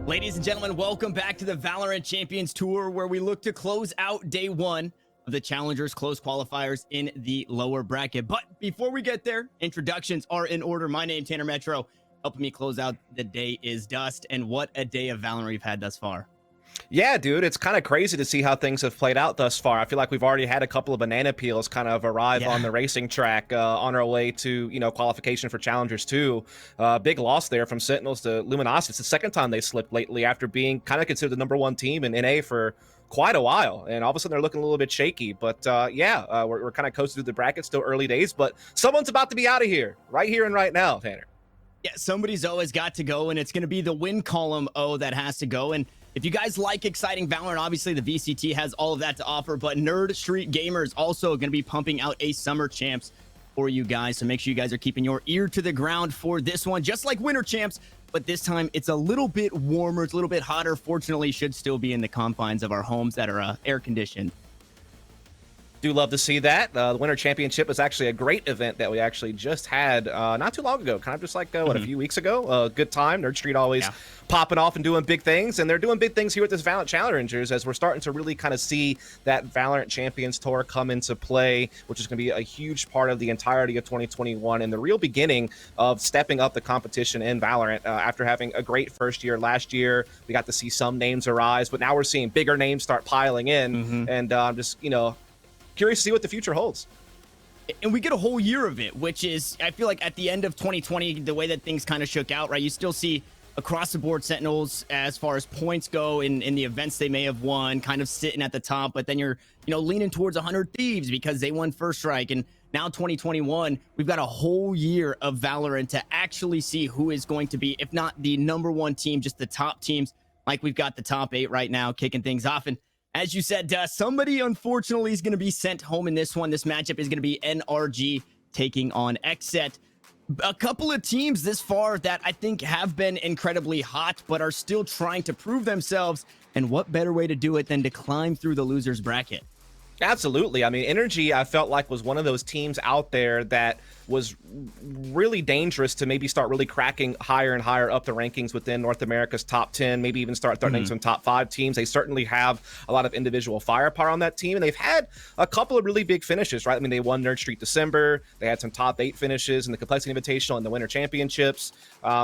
Ladies and gentlemen, welcome back to the VALORANT Champions Tour, where we look to close out day one of the Challengers Close Qualifiers in the lower bracket. But before we get there, introductions are in order. My name, Tanner Metro. Helping me close out the day is Dust, and what a day of VALORANT we've had thus far. Yeah, dude, it's kind of crazy to see how things have played out thus far. I feel like we've already had a couple of banana peels kind of arrive on the racing track on our way to, qualification for Challengers 2. Big loss there from Sentinels to Luminosity. It's the second time they slipped lately after being kind of considered the #1 team in NA for quite a while, and all of a sudden they're looking a little bit shaky. But we're kind of coasting through the bracket, still early days, but someone's about to be out of here and right now, Tanner. Yeah, somebody's always got to go, and it's going to be the win column O that has to go. And if you guys like exciting VALORANT, obviously the VCT has all of that to offer, but Nerd Street Gamers also going to be pumping out a Summer Champs for you guys. So make sure you guys are keeping your ear to the ground for this one, just like Winter Champs, but this time it's a little bit warmer, it's a little bit hotter. Fortunately, should still be in the confines of our homes that are air conditioned. Do love to see that. The Winter Championship is actually a great event that we actually just had not too long ago, kind of just like, a few weeks ago. Good time. Nerd Street always popping off and doing big things, and they're doing big things here at this VALORANT Challengers as we're starting to really kind of see that VALORANT Champions Tour come into play, which is going to be a huge part of the entirety of 2021 and the real beginning of stepping up the competition in VALORANT. After having a great first year last year, we got to see some names arise, but now we're seeing bigger names start piling in, and just, curious to see what the future holds. And we get a whole year of it, which is, I feel like at the end of 2020, the way that things kind of shook out, right? You still see across the board Sentinels as far as points go in the events they may have won, kind of sitting at the top, but then you're, leaning towards 100 Thieves because they won First Strike. And now 2021, we've got a whole year of VALORANT to actually see who is going to be, if not the #1 team, just the top teams. Like we've got the top 8 right now kicking things off. And as you said, somebody unfortunately is going to be sent home in this one. This matchup is going to be NRG taking on XSET. A couple of teams this far that I think have been incredibly hot, but are still trying to prove themselves. And what better way to do it than to climb through the losers bracket? Absolutely. I mean, NRG, I felt like, was one of those teams out there that was really dangerous to maybe start really cracking higher and higher up the rankings within North America's top 10, maybe even start threatening some top 5 teams. They certainly have a lot of individual firepower on that team, and they've had a couple of really big finishes, right? I mean, they won Nerd Street December. They had some top 8 finishes in the Complexity Invitational and the Winter Championships.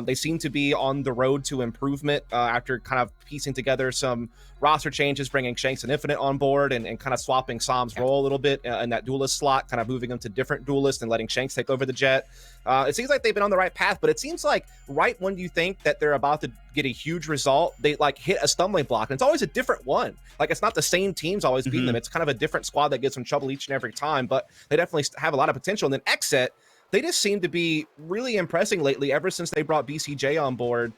They seem to be on the road to improvement after kind of piecing together some roster changes, bringing Shanks and Infinite on board and kind of swapping Sam's role a little bit in that duelist slot, kind of moving him to different duelists and letting Shanks take over the Jet. It seems like they've been on the right path, but it seems like right when you think that they're about to get a huge result, they hit a stumbling block, and it's always a different one. It's not the same teams always beating them. It's kind of a different squad that gets them trouble each and every time, but they definitely have a lot of potential. And then XSET, they just seem to be really impressing lately ever since they brought BCJ on board.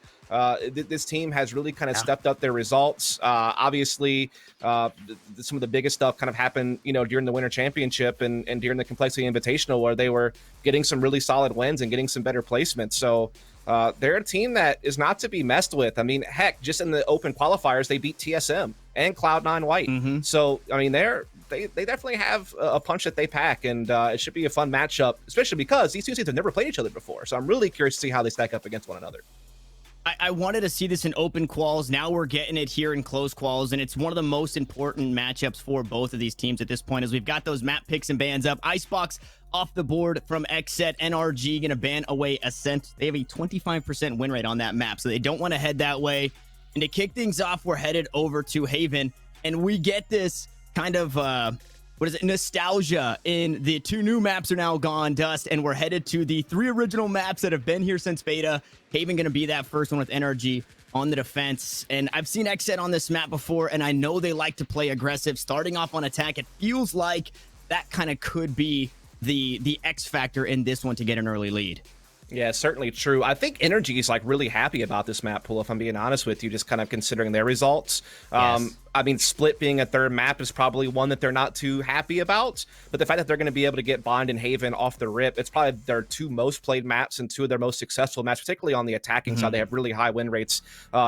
This team has really kind of stepped up their results. Obviously, some of the biggest stuff kind of happened, during the Winter Championship and during the Complexity Invitational, where they were getting some really solid wins and getting some better placements. So they're a team that is not to be messed with. I mean, heck, just in the open qualifiers, they beat TSM and Cloud9 White. So, I mean, they definitely have a punch that they pack, and it should be a fun matchup, especially because these two teams have never played each other before. So I'm really curious to see how they stack up against one another. I wanted to see this in open quals. Now we're getting it here in close quals, and it's one of the most important matchups for both of these teams at this point, as we've got those map picks and bans up. Icebox off the board from XSET. NRG going to ban away Ascent. They have a 25% win rate on that map, so they don't want to head that way. And to kick things off, we're headed over to Haven, and we get this kind of nostalgia in the 2 new maps are now gone, Dust, and we're headed to the 3 original maps that have been here since beta. Haven going to be that first one with NRG on the defense. And I've seen XSET on this map before, and I know they like to play aggressive, starting off on attack. It feels like that kind of could be the X factor in this one to get an early lead. Yeah, certainly true. I think NRG is really happy about this map pool, if I'm being honest with you, just kind of considering their results. Yes. I mean, Split being a 3rd map is probably one that they're not too happy about, but the fact that they're going to be able to get Bind and Haven off the rip, it's probably their 2 most played maps and 2 of their most successful maps, particularly on the attacking side. They have really high win rates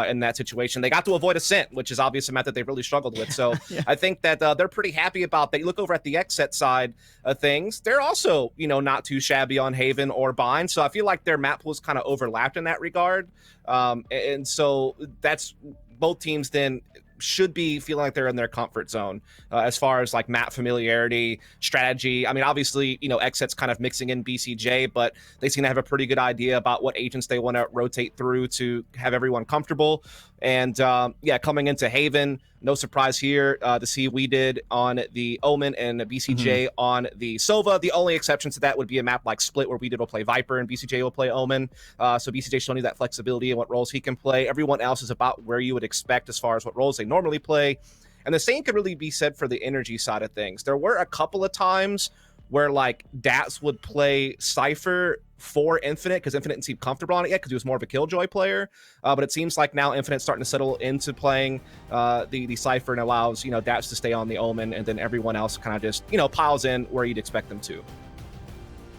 in that situation. They got to avoid Ascent, which is obviously a map that they've really struggled with. So I think that they're pretty happy about that. You look over at the XSET side of things, they're also, not too shabby on Haven or Bind. So I feel like like their map pools kind of overlapped in that regard. And so that's both teams then should be feeling like they're in their comfort zone as far as like map familiarity, strategy. I mean, obviously, you know, XSET's kind of mixing in BCJ, but they seem to have a pretty good idea about what agents they want to rotate through to have everyone comfortable. And yeah, coming into Haven, no surprise here to see we did on the Omen and BCJ on the Sova. The only exception to that would be a map like Split, where we did will play Viper and BCJ will play Omen. So BCJ showing you that flexibility and what roles he can play. Everyone else is about where you would expect as far as what roles they normally play. And the same could really be said for the energy side of things. There were a couple of times where like Dats would play Cypher for Infinite because Infinite didn't seem comfortable on it yet because he was more of a Killjoy player. But it seems like now Infinite's starting to settle into playing the Cypher and allows, you know, Dats to stay on the Omen, and then everyone else kind of just, you know, piles in where you'd expect them to.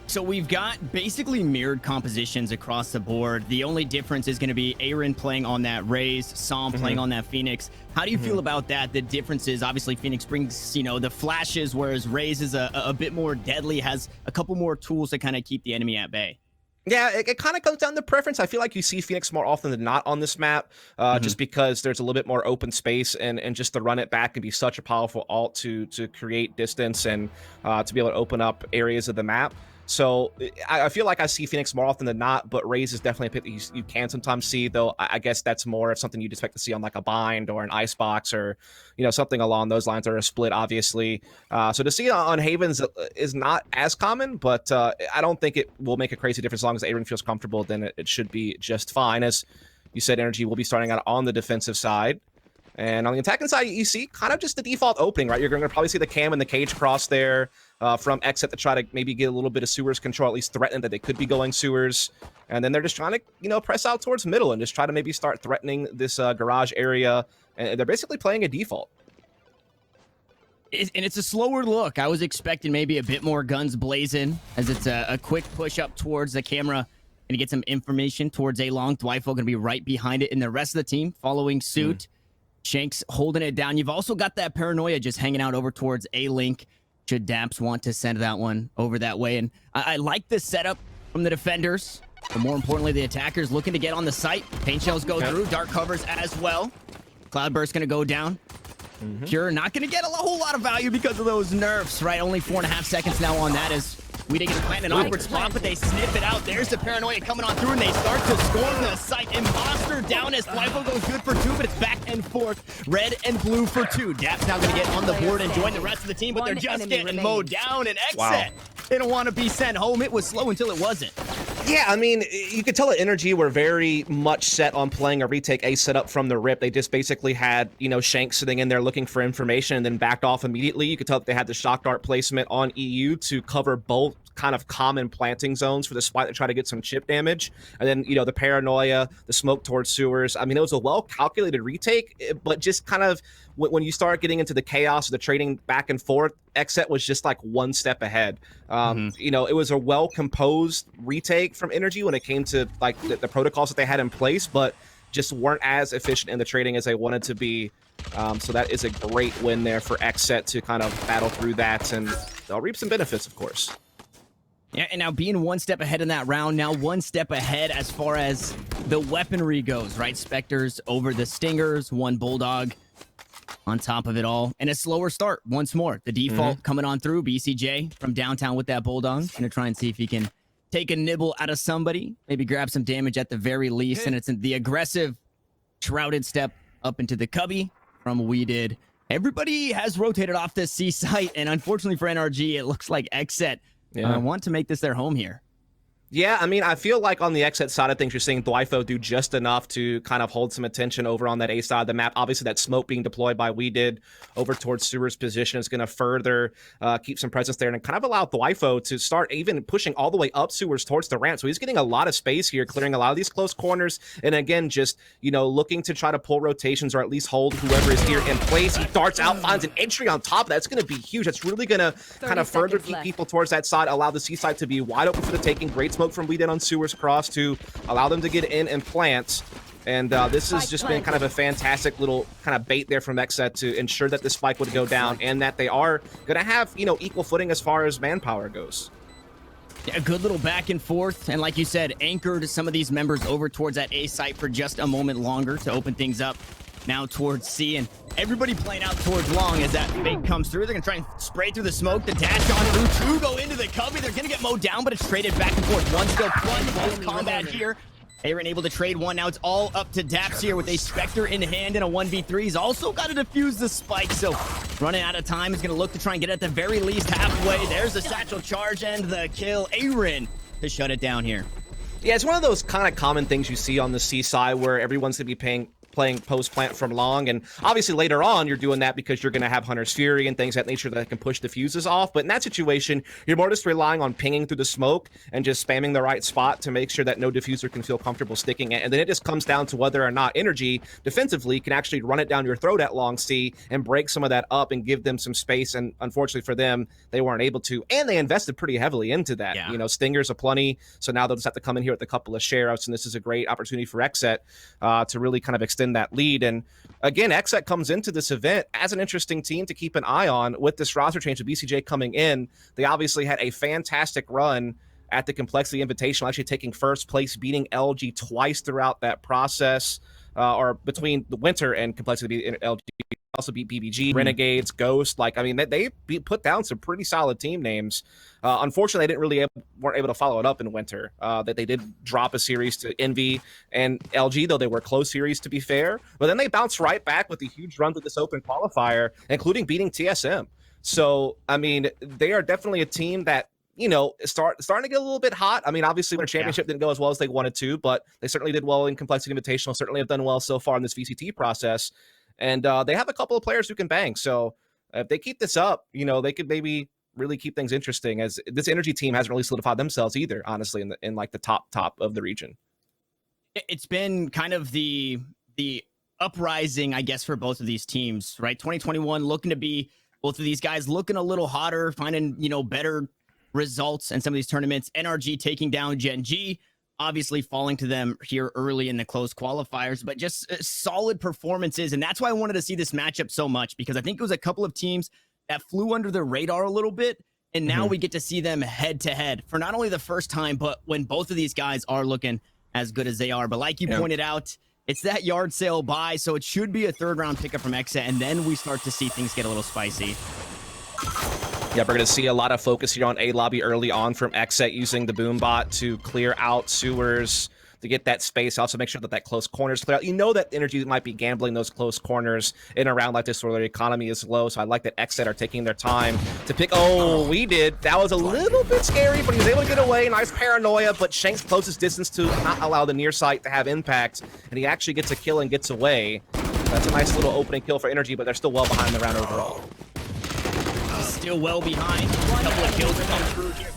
So we've got basically mirrored compositions across the board. The only difference is going to be Aaron playing on that Raze, Psalm playing on that Phoenix. How do you feel about that? The difference is obviously Phoenix brings, you know, the flashes, whereas Raze is a bit more deadly, has a couple more tools to kind of keep the enemy at bay. Yeah, it kind of comes down to preference. I feel like you see Phoenix more often than not on this map, just because there's a little bit more open space, and just to run it back can be such a powerful ult to create distance and to be able to open up areas of the map. So I feel like I see Phoenix more often than not, but Raze is definitely a pick that you can sometimes see, though I guess that's more of something you'd expect to see on like a Bind or an Icebox or, you know, something along those lines, or a Split, obviously. So to see it on Havens is not as common, but I don't think it will make a crazy difference. As long as Aaron feels comfortable, then it should be just fine. As you said, Energy will be starting out on the defensive side. And on the attacking side, you see kind of just the default opening, right? You're going to probably see the Cam and the Cage cross there from XSET to try to maybe get a little bit of sewers control, at least threaten that they could be going sewers. And then they're just trying to, you know, press out towards middle and just try to maybe start threatening this garage area. And they're basically playing a default. And it's a slower look. I was expecting maybe a bit more guns blazing, as it's a quick push up towards the camera and to get some information towards A-Long. Dwifo going to be right behind it, and the rest of the team following suit. Shanks holding it down. You've also got that Paranoia just hanging out over towards A-Link, should Daps want to send that one over that way. And I like the setup from the defenders, but more importantly, the attackers looking to get on the site. Paint shells go through, dark covers as well. Cloudburst going to go down. Pure not going to get a whole lot of value because of those nerfs, right? Only 4.5 seconds now on that as we didn't get to plant an awkward spot, but they sniff it out. There's the Paranoia coming on through, and they start to storm the site. Imposter down as Dwifo goes good for 2, but it's back and forth. Red and blue for 2. Daps now going to get on the board and join the rest of the team, but they're just getting mowed down. And XSET, they don't want to be sent home. It was slow until it wasn't. Yeah, I mean, you could tell that Energy were very much set on playing a retake A setup from the rip. They just basically had, you know, Shank sitting in there looking for information and then backed off immediately. You could tell that they had the shock dart placement on EU to cover both kind of common planting zones for the spot to try to get some chip damage. And then, you know, the Paranoia, the smoke towards sewers. I mean, it was a well-calculated retake, but just kind of when you start getting into the chaos of the trading back and forth, XSET was just like one step ahead. You know, it was a well-composed retake from Energy when it came to like the protocols that they had in place, but just weren't as efficient in the trading as they wanted to be. So that is a great win there for XSET to kind of battle through that, and they'll reap some benefits, of course. Yeah, and now being one step ahead in that round, now one step ahead as far as the weaponry goes, right? Spectres over the Stingers, one Bulldog on top of it all, and a slower start once more. The default coming on through, BCJ from downtown with that Bulldog. Gonna try and see if he can take a nibble out of somebody, maybe grab some damage at the very least, and it's the aggressive, shrouded step up into the cubby from We Did. Everybody has rotated off this C site, and unfortunately for NRG, it looks like XSET want to make this their home here. Yeah, I mean, I feel like on the XSET side of things, you're seeing Dwifo do just enough to kind of hold some attention over on that A side of the map. Obviously, that smoke being deployed by We Did over towards Sewer's position is going to further keep some presence there and kind of allow Dwifo to start even pushing all the way up Sewers towards the ramp. So he's getting a lot of space here, clearing a lot of these close corners. And again, just, you know, looking to try to pull rotations or at least hold whoever is here in place. He darts out, finds an entry on top. That's going to be huge. That's really going to kind of further keep people towards that side, allow the C side to be wide open for the taking. Great smoke from We Did on Sewers cross to allow them to get in and plant. And this has just been kind of a fantastic little kind of bait there from XSET to ensure that this spike would go down and that they are going to have, you know, equal footing as far as manpower goes. A good little back and forth, and like you said, anchored some of these members over towards that A site for just a moment longer to open things up now towards C, and everybody playing out towards long as that fake comes through. They're gonna try and spray through the smoke. The dash on through, two go into the cubby. They're gonna get mowed down, but it's traded back and forth. One still plunged, close combat here. Aaron able to trade one. Now it's all up to Daps here with a Spectre in hand and a 1v3. He's also got to defuse the spike, so running out of time. Is going to look to try and get at the very least halfway. There's the satchel charge and the kill. Aaron to shut it down here. Yeah, it's one of those kind of common things you see on the C side where everyone's going to be playing post plant from long, and obviously later on you're doing that because you're going to have Hunter's Fury and things of that nature that can push the fuses off. But in that situation, you're more just relying on pinging through the smoke and just spamming the right spot to make sure that no diffuser can feel comfortable sticking it. And then it just comes down to whether or not Energy defensively can actually run it down your throat at long C and break some of that up and give them some space. And unfortunately for them, they weren't able to, and they invested pretty heavily into that. Yeah. You know, Stingers aplenty, so now they'll just have to come in here with a couple of share-outs, and this is a great opportunity for XSET to really kind of extend that lead. And again, XSET comes into this event as an interesting team to keep an eye on with this roster change with BCJ coming in. They obviously had a fantastic run at the Complexity Invitational, actually taking first place, beating LG twice throughout that process, or between the Winter and Complexity and LG. Also beat BBG, Renegades, Ghost. Like, I mean, they put down some pretty solid team names. Unfortunately, they weren't able to follow it up in Winter. That they did drop a series to Envy and LG, though they were close series to be fair. But then they bounced right back with a huge run to this open qualifier, including beating TSM. So, I mean, they are definitely a team that, you know, starting to get a little bit hot. I mean, obviously, their championship didn't go as well as they wanted to, but they certainly did well in Complexity Invitational, certainly have done well so far in this VCT process. And they have a couple of players who can bang. So if they keep this up, you know, they could maybe really keep things interesting, as this Energy team hasn't really solidified themselves either, honestly, in like the top of the region. It's been kind of the uprising, I guess, for both of these teams, right? 2021 looking to be both of these guys looking a little hotter, finding, you know, better results in some of these tournaments. NRG taking down Gen G, obviously falling to them here early in the close qualifiers, but just solid performances. And that's why I wanted to see this matchup so much, because I think it was a couple of teams that flew under the radar a little bit. And now we get to see them head to head for not only the first time, but when both of these guys are looking as good as they are. But like you pointed out, it's that yard sale buy. So it should be a third round pickup from XSET. And then we start to see things get a little spicy. Yeah, we're going to see a lot of focus here on A lobby early on from XSET, using the boom bot to clear out sewers to get that space. Also make sure that close corners clear out. You know that Energy might be gambling those close corners in a round like this where their economy is low. So I like that XSET are taking their time to pick. Oh, we did. That was a little bit scary, but he was able to get away. Nice paranoia, but Shank's closest distance to not allow the near sight to have impact. And he actually gets a kill and gets away. That's a nice little opening kill for Energy, but they're still well behind the round overall. Still well behind. A couple of kills come through here.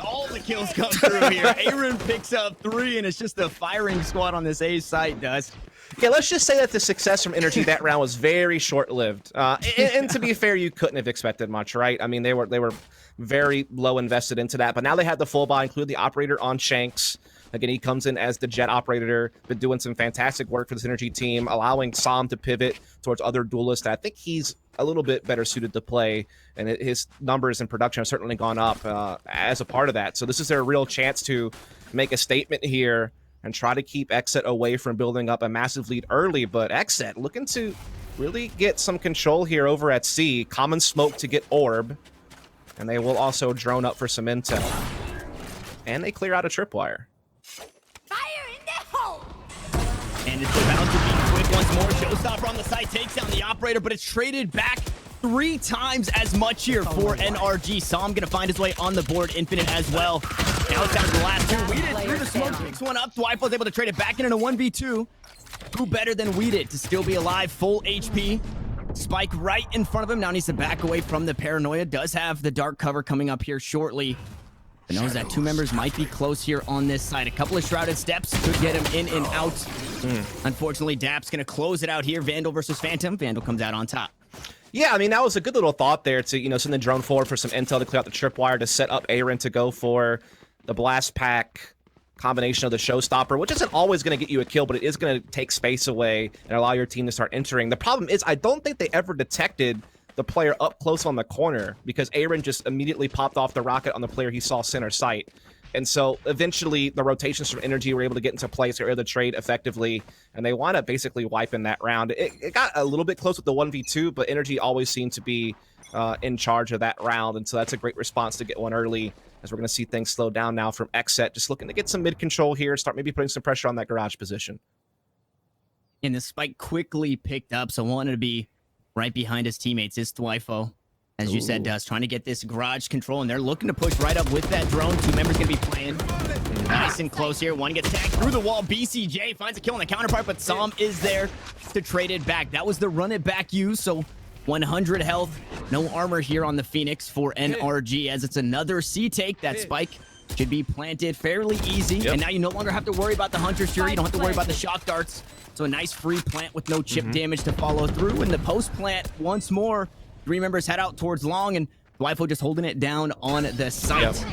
All the kills come through here. Aaron picks up 3, and it's just a firing squad on this A site, Dust. Yeah, let's just say that the success from Energy that round was very short-lived. And to be fair, you couldn't have expected much, right? I mean, they were very low invested into that, but now they had the full buy, include the operator on Shanks. Again, he comes in as the jet operator, been doing some fantastic work for this Energy team, allowing Sam to pivot towards other duelists. I think he's a little bit better suited to play, and his numbers in production have certainly gone up as a part of that. So this is their real chance to make a statement here and try to keep XSET away from building up a massive lead early. But XSET looking to really get some control here over at C. Common smoke to get orb, and they will also drone up for some intel. And they clear out a tripwire. And it's about to be quick once more. Showstopper on the side takes down the operator, but it's traded back 3 times as much here for NRG. Sam gonna find his way on the board. Infinite as well. Now it's down to the last 2. Weeded through the smoke, picks one up. Dwight's able to trade it back in a 1v2. Who better than Weeded to still be alive? Full HP. Spike right in front of him. Now needs to back away from the paranoia. Does have the dark cover coming up here shortly. But knows that 2 members might be close here on this side. A couple of shrouded steps could get him in and out. Unfortunately, Dap's going to close it out here. Vandal versus Phantom. Vandal comes out on top. Yeah, I mean, that was a good little thought there to, you know, send the drone forward for some intel to clear out the tripwire to set up Aaron to go for the blast pack combination of the showstopper, which isn't always going to get you a kill, but it is going to take space away and allow your team to start entering. The problem is I don't think they ever detected the player up close on the corner, because Aaron just immediately popped off the rocket on the player he saw center sight. And so eventually the rotations from Energy were able to get into place, or the trade effectively, and they wound up basically wiping that round. It got a little bit close with the 1v2, but Energy always seemed to be in charge of that round, and so that's a great response to get one early, as we're going to see things slow down now from XSET, just looking to get some mid control here, start maybe putting some pressure on that garage position. And the spike quickly picked up, so wanted to be right behind his teammates. Is Thwifo, as you said, Dust, trying to get this garage control, and they're looking to push right up with that drone. Two members going to be playing nice and close here. One gets tagged through the wall. BCJ finds a kill on the counterpart, but Sam is there to trade it back. That was the run it back use, so 100 health. No armor here on the Phoenix for NRG, as it's another C take. That spike should be planted fairly easy. And now you no longer have to worry about the Hunter's Fury. You don't have to worry about the shock darts. So a nice free plant with no chip damage to follow through. And the post plant once more. 3 members head out towards long, and Thwifo just holding it down on the site.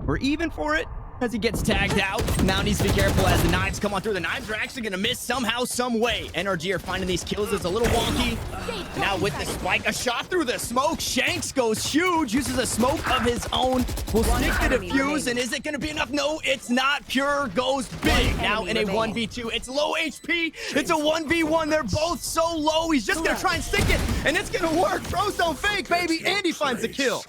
We're even for it as he gets tagged out. Now needs to be careful as the knives come on through. The knives are actually going to miss somehow, some way. NRG are finding these kills. It's a little wonky. Now with the spike, a shot through the smoke. Shanks goes huge, uses a smoke of his own. Will stick the defuse, and is it going to be enough? No, it's not. Pure goes big. Now in a 1v2. It's low HP. It's a 1v1. They're both so low. He's just going to try and stick it, and it's going to work. Throws don't fake, baby. And he finds the kill.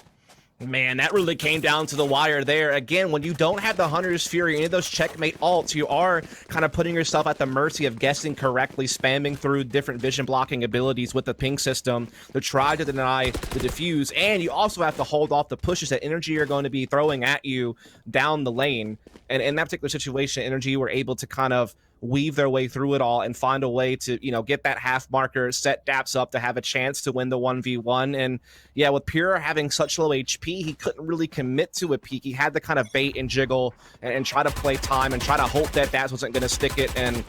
Man, that really came down to the wire there. Again, when you don't have the Hunter's Fury, any of those checkmate ults, you are kind of putting yourself at the mercy of guessing correctly, spamming through different vision blocking abilities with the ping system to try to deny the defuse. And you also have to hold off the pushes that Energy are going to be throwing at you down the lane. And in that particular situation, Energy were able to kind of weave their way through it all and find a way to, you know, get that half marker, set Daps up to have a chance to win the 1v1. And yeah, with Pure having such low HP, he couldn't really commit to a peek. He had to kind of bait and jiggle and try to play time and try to hope that Daps wasn't going to stick it. And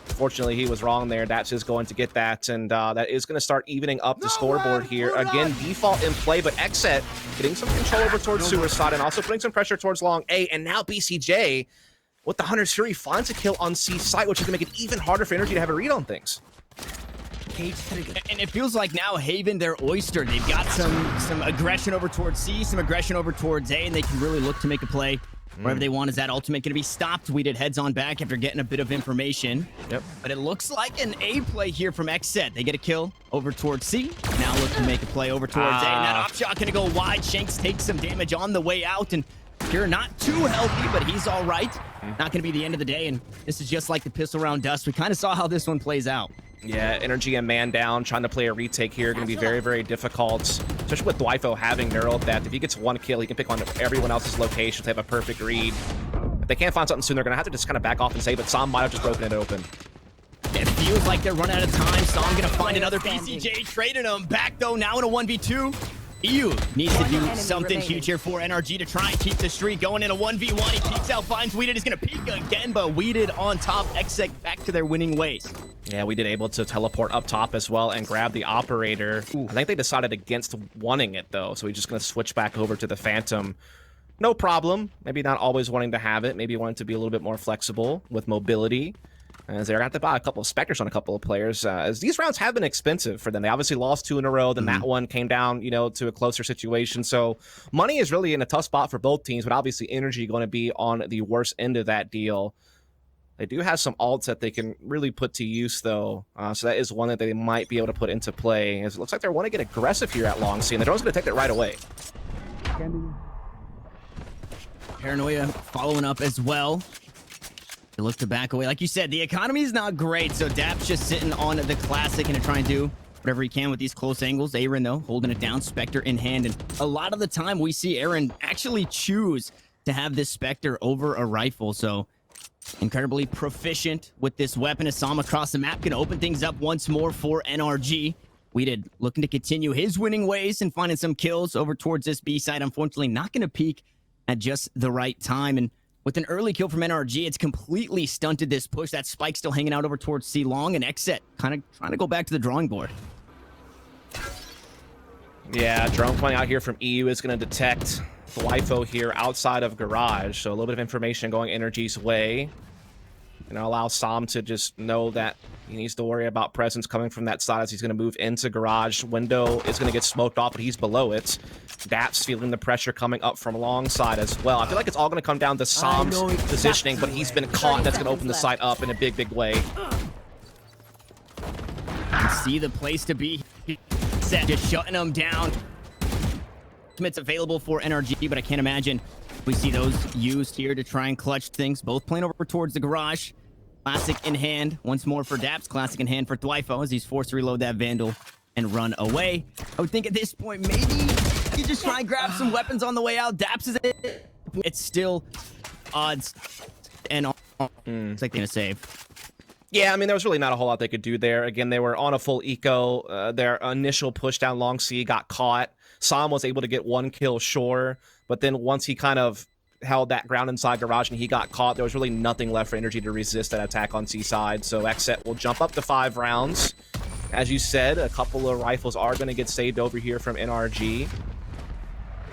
fortunately, he was wrong there. Daps is going to get that, and that is going to start evening up the scoreboard here. Again, default in play, but XSET getting some control over towards Suicide and also putting some pressure towards long A. And now BCJ with the Hunter's Fury finds a kill on C site, which is going to make it even harder for Energy to have a read on things. And it feels like now Haven, their oyster. They've got some aggression over towards C, some aggression over towards A, and they can really look to make a play wherever they want. Is that ultimate going to be stopped? We did heads on back after getting a bit of information. But it looks like an A play here from XSET. They get a kill over towards C. Now look to make a play over towards A. And that op shot going to go wide. Shanks takes some damage on the way out, and Pure not too healthy, but he's all right. Not going to be the end of the day, and this is just like the pistol round Dust. We kind of saw how this one plays out. Yeah, Energy and man down, trying to play a retake here, going to be very, very difficult, especially with Thwifo having neural theft. If he gets one kill, he can pick on everyone else's locations, have a perfect read. If they can't find something soon, they're going to have to just kind of back off and save it. Sam might have just broken it open. It feels like they're running out of time. Sam going to find another BCJ, trading him back, though, now in a 1v2. EU needs to do something huge here for NRG to try and keep the streak going in a 1v1. He peeks out, finds Weeded. He's going to peek again, but Weeded on top. XSET back to their winning ways. Yeah, we did able to teleport up top as well and grab the operator. I think they decided against wanting it, though, so he's just going to switch back over to the Phantom. No problem. Maybe not always wanting to have it. Maybe wanting to be a little bit more flexible with mobility, as they're going to have to buy a couple of Spectres on a couple of players, as these rounds have been expensive for them. They obviously lost 2 in a row, then that one came down, you know, to a closer situation. So money is really in a tough spot for both teams, but obviously Energy going to be on the worst end of that deal. They do have some ults that they can really put to use, though. So that is one that they might be able to put into play, as it looks like they want to get aggressive here at long C, and the drone's going to take it right away. Paranoia following up as well. They look to back away. Like you said, the economy is not great, so Dap's just sitting on the Classic and trying to do whatever he can with these close angles. Aaron, though, holding it down, Spectre in hand. And a lot of the time, we see Aaron actually choose to have this Spectre over a rifle. So incredibly proficient with this weapon. Assam across the map can open things up once more for NRG. Weeded looking to continue his winning ways and finding some kills over towards this B side. Unfortunately, not going to peak at just the right time. And with an early kill from NRG, it's completely stunted this push. That spike still hanging out over towards C long, and XSET kind of trying to go back to the drawing board. Yeah, drone coming out here from EU is going to detect Thwifo here outside of garage. So a little bit of information going Energy's way. allow Sam to just know that he needs to worry about presence coming from that side as he's going to move into garage. Window is going to get smoked off, but he's below it. Daps feeling the pressure coming up from long side as well. I feel like it's all going to come down to Sam's positioning, but he's been caught. That's going to open the site up in a big, big way. See the place to be. Set just shutting them down. It's available for NRG, but I can't imagine we see those used here to try and clutch things. Both playing over towards the garage. Classic in hand. Once more for Daps. Classic in hand for Dwifo as he's forced to reload that Vandal and run away. I would think at this point, maybe you just try and grab some weapons on the way out. Daps is it. It's still odds and it's like they're gonna save. Yeah, I mean, there was really not a whole lot they could do there. Again, they were on a full eco. Their initial push down long C got caught. Sam was able to get one kill, sure, but then once he kind of held that ground inside garage and he got caught, there was really nothing left for Energy to resist that attack on C side. So XSET will jump up to 5 rounds. As you said, a couple of rifles are going to get saved over here from NRG.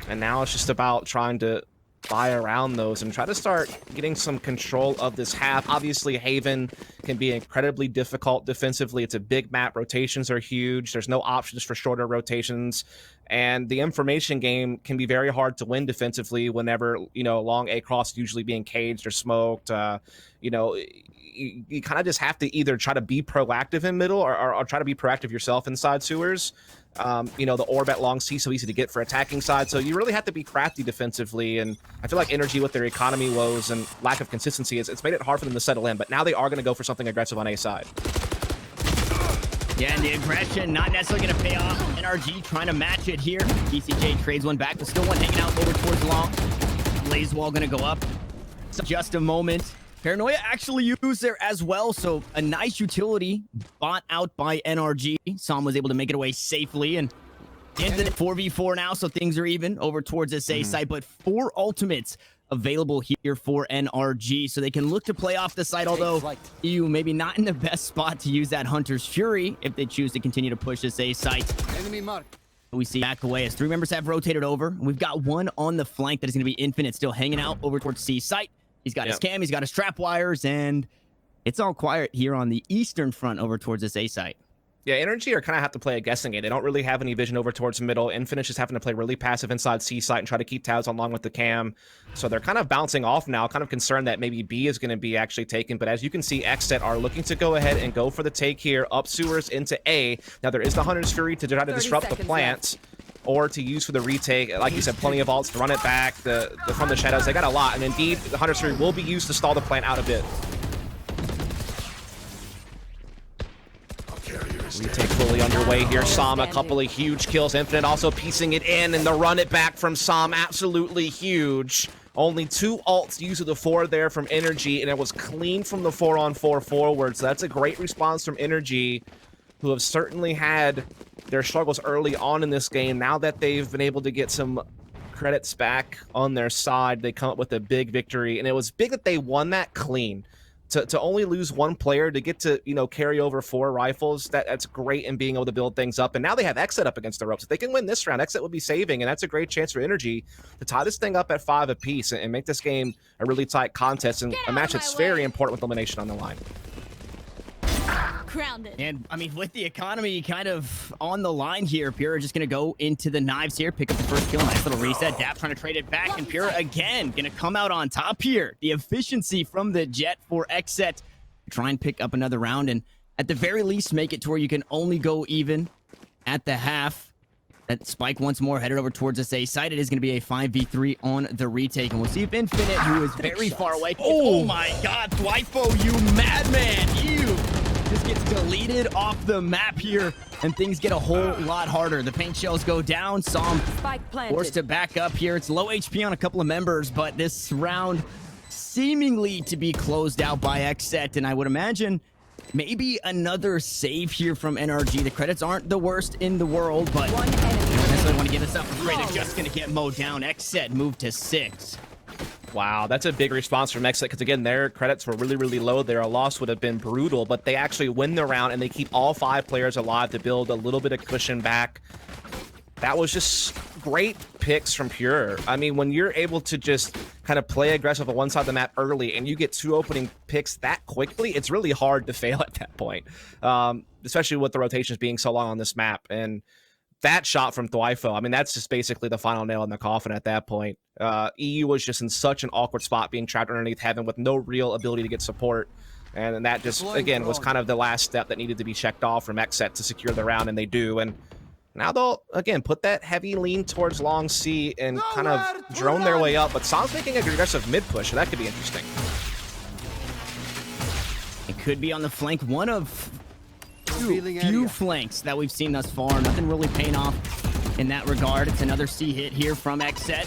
And now it's just about trying to buy around those and try to start getting some control of this half. Obviously, Haven can be incredibly difficult defensively. It's a big map. Rotations are huge. There's no options for shorter rotations. And the information game can be very hard to win defensively whenever, long A cross is usually being caged or smoked. You kind of just have to either try to be proactive in middle or try to be proactive yourself inside sewers. The orb at long C so easy to get for attacking side. So you really have to be crafty defensively. And I feel like Energy with their economy woes and lack of consistency, it's made it hard for them to settle in. But now they are going to go for something aggressive on A side. Yeah, and the aggression not necessarily going to pay off. NRG trying to match it here. BCJ trades one back, but still one hanging out over towards long. Blaze wall going to go up. So just a moment. Paranoia actually used there as well, so a nice utility bought out by NRG. Sam was able to make it away safely, and into the 4v4 now, so things are even over towards this A site, but 4 ultimates available here for NRG, so they can look to play off the site, although EU maybe not in the best spot to use that Hunter's Fury if they choose to continue to push this A site. Enemy mark. We see back away as 3 members have rotated over. We've got one on the flank that is going to be Infinite, still hanging out over towards C site. He's got his cam, he's got his trap wires, and it's all quiet here on the eastern front over towards this A site. Yeah, Energy are kind of have to play a guessing game. They don't really have any vision over towards the middle. Infinite is having to play really passive inside C site and try to keep tabs along with the cam. So they're kind of bouncing off now, kind of concerned that maybe B is going to be actually taken. But as you can see, XSET are looking to go ahead and go for the take here, up sewers into A. Now there is the Hunter's Fury to try to disrupt the plants. Or to use for the retake. Like you said, plenty of ults to run it back from the shadows. They got a lot, and indeed, the Hunter's Fury will be used to stall the plant out a bit. Retake fully underway here. Sam, a couple of huge kills. Infinite also piecing it in, and the run it back from Sam, absolutely huge. Only 2 ults used of the 4 there from Energy, and it was clean from the 4-on-4 forward. So that's a great response from Energy, who have certainly had their struggles early on in this game. Now that they've been able to get some credits back on their side, they come up with a big victory. And it was big that they won that clean. To only lose 1 player, to get to, carry over 4 rifles, that's great in being able to build things up. And now they have XSET up against the ropes. If they can win this round, XSET will be saving, and that's a great chance for Energy to tie this thing up at 5 apiece and make this game a really tight contest and a match that's very important with elimination on the line. Grounded. And I mean, with the economy kind of on the line here, Pura just gonna go into the knives here, pick up the first kill. Nice little reset. Dap trying to trade it back, and Pura again gonna come out on top here. The efficiency from the Jet for XSET. Try and pick up another round, and at the very least make it to where you can only go even at the half. That Spike once more headed over towards this A site. It is going to be a 5v3 on the retake, and we'll see if Infinite, who is very far away. Oh my god, Dwifo, you madman! You just gets deleted off the map here, and things get a whole lot harder. The paint shells go down. Sam forced to back up here. It's low HP on a couple of members, but this round seemingly to be closed out by XSET, and I would imagine maybe another save here from NRG. The credits aren't the worst in the world, but I don't necessarily want to give this up for free. They're just going to get mowed down. XSET moved to 6. Wow, that's a big response from XSET, because again, their credits were really, really low there. A loss would have been brutal, but they actually win the round, and they keep all 5 players alive to build a little bit of cushion back. that was just great picks from Pure. I mean, when you're able to just kind of play aggressive on one side of the map early and you get 2 opening picks that quickly, it's really hard to fail at that point, especially with the rotations being so long on this map. And that shot from Thwifo, I mean, that's just basically the final nail in the coffin at that point. EU was just in such an awkward spot, being trapped underneath heaven with no real ability to get support. And that just, again, was kind of the last step that needed to be checked off from XSET to secure the round, and they do. And now they'll, again, put that heavy lean towards long C and kind of drone their way up. But Sam's making a aggressive mid push, so that could be interesting. It could be on the flank. One of few flanks that we've seen thus far. Nothing really paying off in that regard. It's another C hit here from XSET.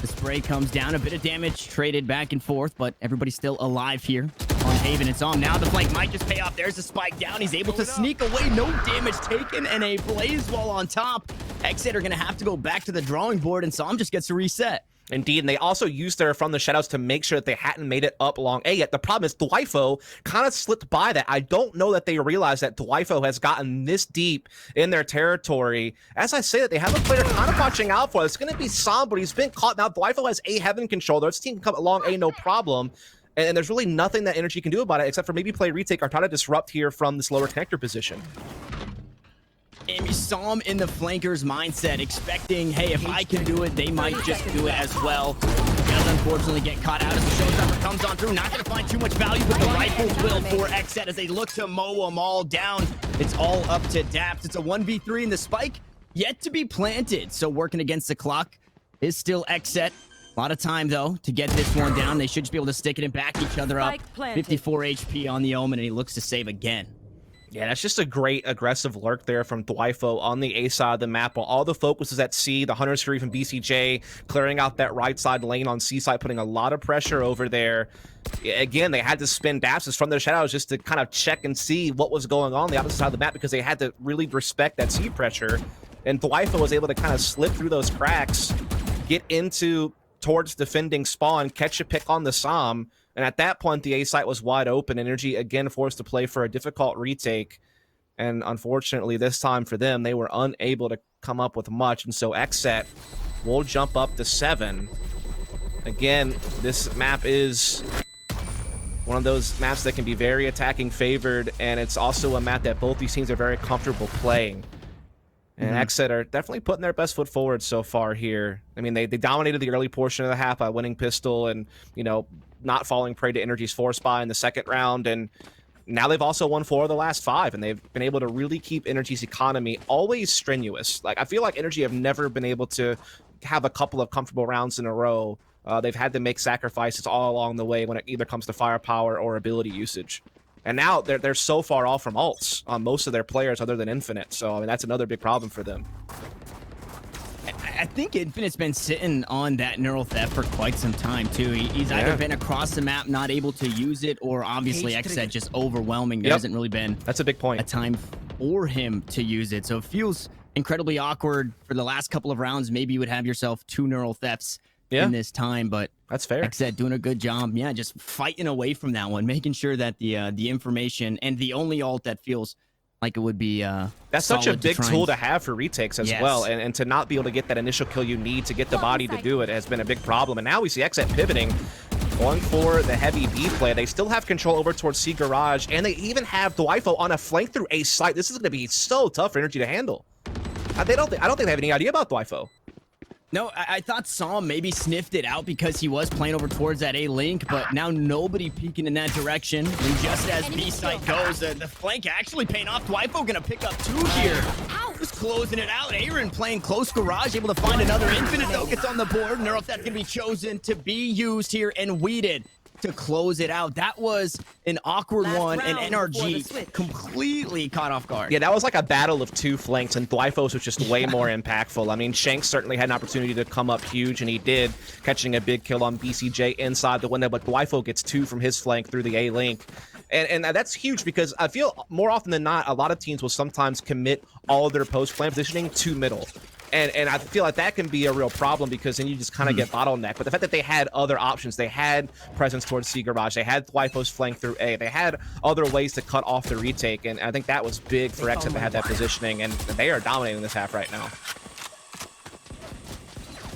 The spray comes down. A bit of damage traded back and forth, but everybody's still alive here on Haven. It's on now. The flank might just pay off. There's a spike down. He's able to sneak away. No damage taken, and a blaze wall on top. XSET are going to have to go back to the drawing board, and Sam just gets to reset. Indeed, and they also used their From the Shadows to make sure that they hadn't made it up long A yet. The problem is Thwifo kind of slipped by that. I don't know that they realize that Thwifo has gotten this deep in their territory. As I say that, they have a player kind of watching out for it. It's going to be Sam, but he's been caught. Now Thwifo has A heaven control. This team can come along A no problem. And there's really nothing that Energy can do about it except for maybe play retake or try to disrupt here from this lower connector position. And we saw him in the flanker's mindset, expecting, hey, if I can do it, they might just do it as well. Does unfortunately get caught out as the showstopper comes on through. Not going to find too much value, but the rifles will for XSET as they look to mow them all down. It's all up to Daps. It's a 1v3, and the spike yet to be planted. So working against the clock is still XSET. A lot of time, though, to get this one down. They should just be able to stick it and back each other up. 54 HP on the Omen, and he looks to save again. Yeah, that's just a great aggressive lurk there from Thwifo on the A side of the map. While all the focus is at C, the Hunter's Fury from BCJ clearing out that right side lane on C side, putting a lot of pressure over there. Again, they had to spin dashes from their shadows just to kind of check and see what was going on the opposite side of the map because they had to really respect that C pressure. And Thwifo was able to kind of slip through those cracks, get into towards defending spawn, catch a pick on the Sam. And at that point, the A site was wide open. Energy again forced to play for a difficult retake. And unfortunately, this time for them, they were unable to come up with much. And so XSET will jump up to 7. Again, this map is one of those maps that can be very attacking favored. And it's also a map that both these teams are very comfortable playing. And XSET are definitely putting their best foot forward so far here. I mean, they dominated the early portion of the half by winning pistol and, you know, not falling prey to Energy's force buy in the second round. And now they've also won 4 of the last 5, and they've been able to really keep Energy's economy always strenuous. Like, I feel like Energy have never been able to have a couple of comfortable rounds in a row. They've had to make sacrifices all along the way when it either comes to firepower or ability usage. And now they're so far off from ults on most of their players other than Infinite. So, I mean, that's another big problem for them. I think Infinite's been sitting on that neural theft for quite some time, too. He's either been across the map, not able to use it, or obviously XSET just overwhelming. There hasn't really been that's a big point. A time for him to use it. So it feels incredibly awkward for the last couple of rounds. Maybe you would have yourself 2 neural thefts in this time, but that's fair. XSET doing a good job. Yeah, just fighting away from that one, making sure that the information and the only ult that feels like it would be that's such a big tool to have for retakes as well, and to not be able to get that initial kill you need to get the body to do it has been a big problem. And now we see XSET pivoting, going for the heavy B play. They still have control over towards C garage, and they even have Thwifo on a flank through A site. This is going to be so tough for Energy to handle. I don't think they have any idea about Thwifo. No, I thought Sam maybe sniffed it out because he was playing over towards that A link, but now nobody peeking in that direction. And just as B site goes, the flank actually paying off. Thwifo gonna pick up 2 here. Just closing it out. Aaron playing close garage, able to find another Infinite though. Gets on the board. Neural Theft gonna be chosen to be used here and weeded to close it out. That was an awkward one, and NRG completely caught off guard. Yeah, that was like a battle of 2 flanks, and Thwifos was just way more impactful. I mean, Shanks certainly had an opportunity to come up huge, and he did, catching a big kill on BCJ inside the window, but Thwifo gets 2 from his flank through the A link. And that's huge because I feel more often than not, a lot of teams will sometimes commit all of their post-plan positioning to middle. And I feel like that can be a real problem because then you just kind of get bottlenecked. But the fact that they had other options, they had presence towards C garage, they had Thwifo's flank through A, they had other ways to cut off the retake, and I think that was big for XSET to have that positioning, and they are dominating this half right now.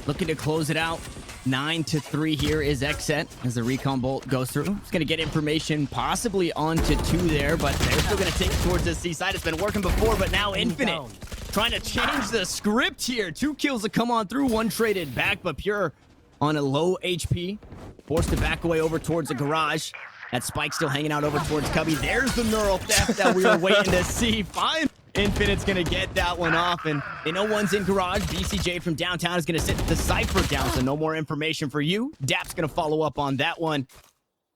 Looking to close it out. 9-3 here is XSET as the recon bolt goes through. It's going to get information possibly onto 2 there, but they're still going to take it towards the C side. It's been working before, but now Infinite trying to change the script here. 2 kills to come on through, 1 traded back, but Pure on a low HP. Forced to back away over towards the garage. That Spike still hanging out over towards Cubby. There's the neural theft that we were waiting to see. Fine. Infinite's going to get that one off, and they know one's in garage. BCJ from downtown is going to sit the Cypher down, so no more information for you. Dap's going to follow up on that one.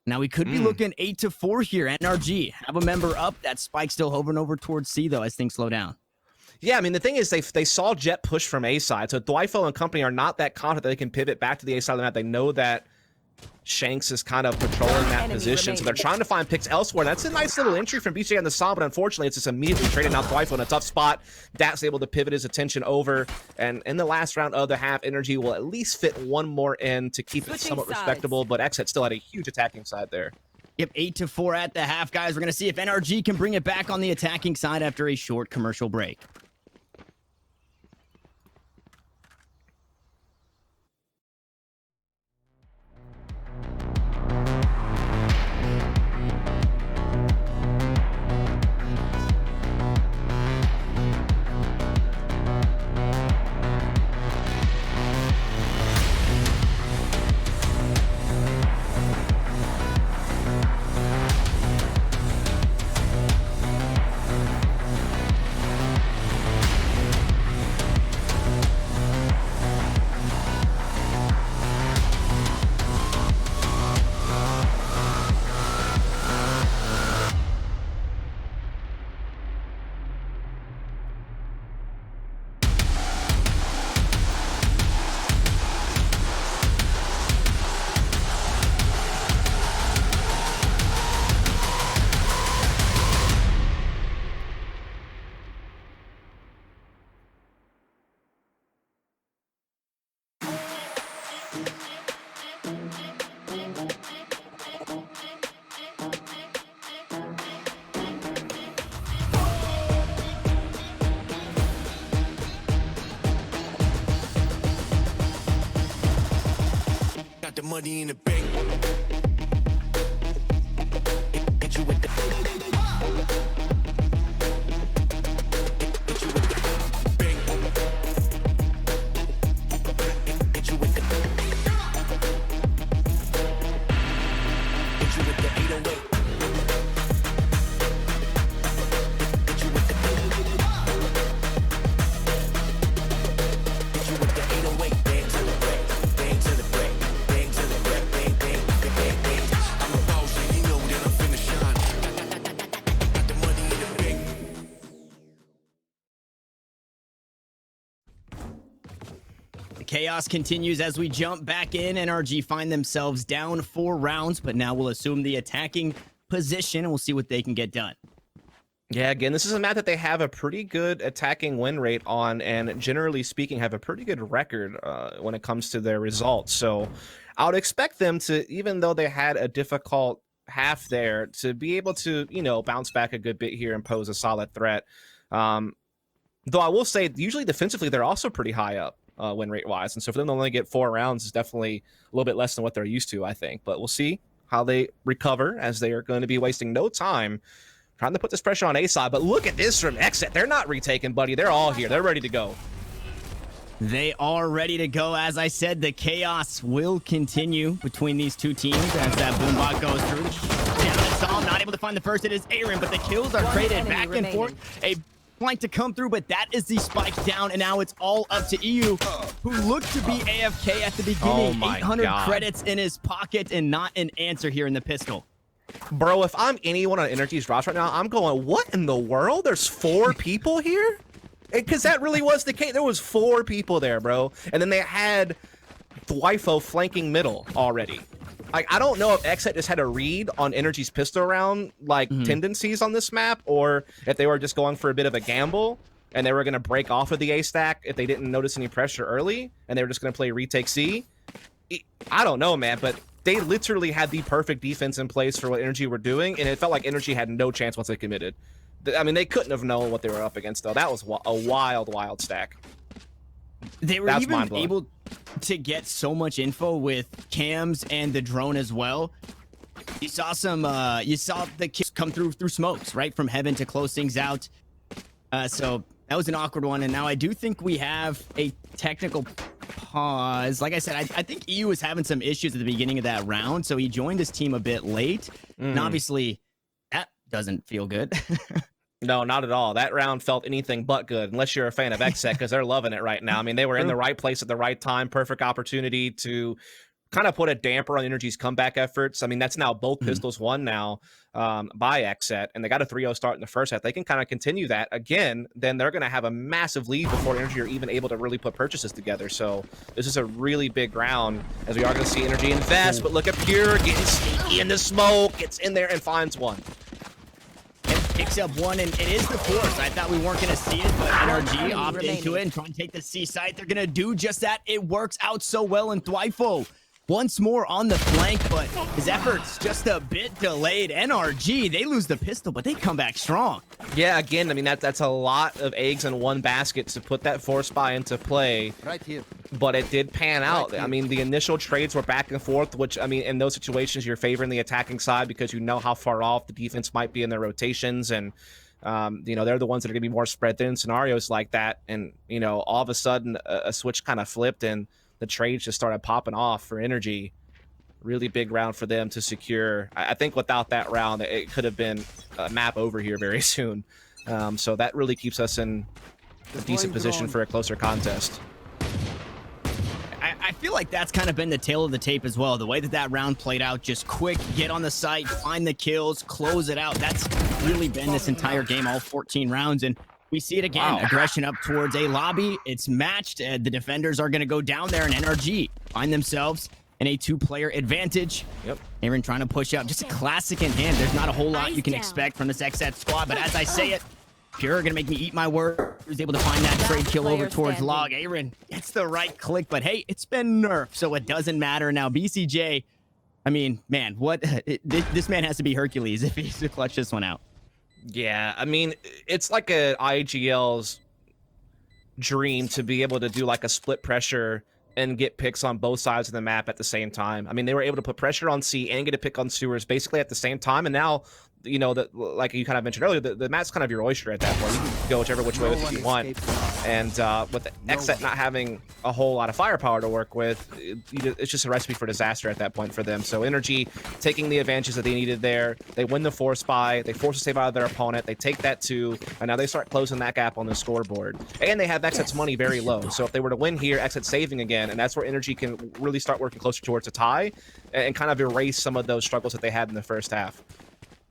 Now we could be looking 8-4 here. NRG have a member up. That Spike still hovering over towards C, though, as things slow down. Yeah, I mean, the thing is they saw Jet push from A side, so Dwifo and company are not that confident that they can pivot back to the A side of the map. They know that Shanks is kind of patrolling that position, so they're trying to find picks elsewhere. That's a nice little entry from BCJ on the side, but unfortunately, it's just immediately traded out Dwifo in a tough spot. Dat's able to pivot his attention over, and in the last round of the half, Energy will at least fit one more in to keep it somewhat respectable, but XSET still had a huge attacking side there. Yep, 8-4 at the half, guys. We're going to see if NRG can bring it back on the attacking side after a short commercial break. The money in the bank. Hit you with the bank. Hit you with the 808. Hit you with the 808. Bang to the break. Bang to the break. Chaos continues as we jump back in. NRG find themselves down 4 rounds, but now we'll assume the attacking position and we'll see what they can get done. Yeah, again, this is a map that they have a pretty good attacking win rate on, and generally speaking, have a pretty good record when it comes to their results. So I would expect them to, even though they had a difficult half there, to be able to, you know, bounce back a good bit here and pose a solid threat. Though I will say, usually defensively, they're also pretty high up win rate wise, and so for them to only get 4 rounds is definitely a little bit less than what they're used to, I think. But we'll see how they recover, as they are going to be wasting no time trying to put this pressure on A side. But look at this from XSET. They're not retaking, buddy. They're all here. They're ready to go. They are ready to go. As I said, the chaos will continue between these two teams as that boombot goes through. Down at Saul, not able to find the first. It is Aaron, but the kills are traded back and forth. A flank to come through, but that is the spike down, and now it's all up to EU, who looked to be AFK at the beginning. 800 credits in his pocket and not an answer here in the pistol. Bro, if I'm anyone on Energy's roster right now, I'm going, what in the world? There's 4 people here? Because that really was the case. There was 4 people there, bro. And then they had Dwifo flanking middle already. Like, I don't know if XSET just had a read on Energy's pistol round, like, tendencies on this map, or if they were just going for a bit of a gamble, and they were going to break off of the A stack if they didn't notice any pressure early, and they were just going to play retake C. I don't know, man, but they literally had the perfect defense in place for what Energy were doing, and it felt like Energy had no chance once they committed. I mean, they couldn't have known what they were up against, though. That was a wild, wild stack. They were even able to get so much info with cams and the drone as well. You saw the kills come through smokes, right? From heaven to close things out. So that was an awkward one. And now I do think we have a technical pause. Like I said, I think EU was having some issues at the beginning of that round. So he joined his team a bit late. And obviously that doesn't feel good. No, not at all. That round felt anything but good, unless you're a fan of XSET, because they're loving it right now. I mean, they were in the right place at the right time. Perfect opportunity to kind of put a damper on Energy's comeback efforts. I mean, that's now both pistols won now by XSET, and they got a 3-0 start in the first half. They can kind of continue that again, then they're going to have a massive lead before Energy are even able to really put purchases together. So this is a really big round, as we are going to see Energy invest. But look at Pure getting sneaky in the smoke, gets in there and finds one. Picks up one, and it is the force. I thought we weren't going to see it, but NRG opt into it and try and take the C site. They're going to do just that. It works out so well, and Thwyfo once more on the flank, but his efforts just a bit delayed. NRG, they lose the pistol, but they come back strong. Yeah, again, I mean, that's a lot of eggs in one basket to put that force buy into play. Right here. But it did pan out. I mean, the initial trades were back and forth, which, I mean, in those situations, you're favoring the attacking side because you know how far off the defense might be in their rotations. And, you know, they're the ones that are going to be more spread thin in scenarios like that. And, you know, all of a sudden, a switch kind of flipped and the trades just started popping off for Energy. Really big round for them to secure. I think without that round, it could have been a map over here very soon. So that really keeps us in a decent position for a closer contest. I feel like that's kind of been the tail of the tape as well. The way that round played out, just quick, get on the site, find the kills, close it out. That's really been this entire game, all 14 rounds. And we see it again. Wow. Aggression up towards A lobby. It's matched. The defenders are going to go down there, and NRG find themselves in a 2-player advantage. Yep. Aaron trying to push up. Just a classic in hand. There's not a whole lot you can expect from this XSET squad, but as I say it, Pure gonna make me eat my word. He was able to find that trade kill over towards Log. Aaron gets the right click, but hey, it's been nerfed, so it doesn't matter now. BCJ, I mean, man, what? This man has to be Hercules if he's to clutch this one out. Yeah, I mean, it's like a IGL's dream to be able to do like a split pressure and get picks on both sides of the map at the same time. I mean, they were able to put pressure on C and get a pick on sewers basically at the same time, and now, you know, that, like you kind of mentioned earlier, the map's kind of your oyster at that point. You can go whichever which way with it you want. And with XSET not having a whole lot of firepower to work with, it's just a recipe for disaster at that point for them. So Energy taking the advantages that they needed there. They win the force buy. They force a save out of their opponent. They take that too, and now they start closing that gap on the scoreboard. And they have XSET's money very low. So if they were to win here, XSET's saving again, and that's where Energy can really start working closer towards a tie and kind of erase some of those struggles that they had in the first half.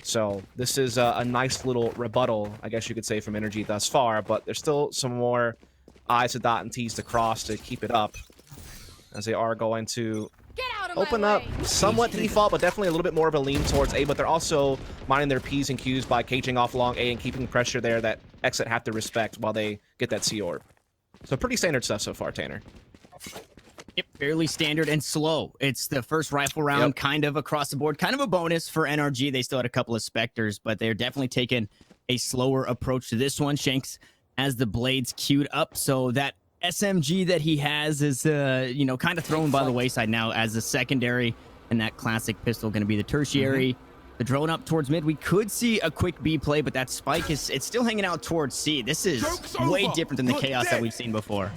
So this is a nice little rebuttal, I guess you could say, from Energy thus far, but there's still some more I's to dot and T's to cross to keep it up, as they are going to open up somewhat default, but definitely a little bit more of a lean towards A, but they're also minding their P's and Q's by caging off long A and keeping pressure there that XSET have to respect while they get that C orb. So pretty standard stuff so far, Tanner. Yep, fairly standard and slow. It's the first rifle round, kind of across the board, kind of a bonus for NRG. They still had a couple of Spectres, but they're definitely taking a slower approach to this one. Shanks has the blades queued up, so that SMG that he has is, you know, kind of thrown by the wayside now as a secondary, and that classic pistol going to be the tertiary. The drone up towards mid. We could see a quick B play, but that spike it's still hanging out towards C. This is way different than the chaos that we've seen before.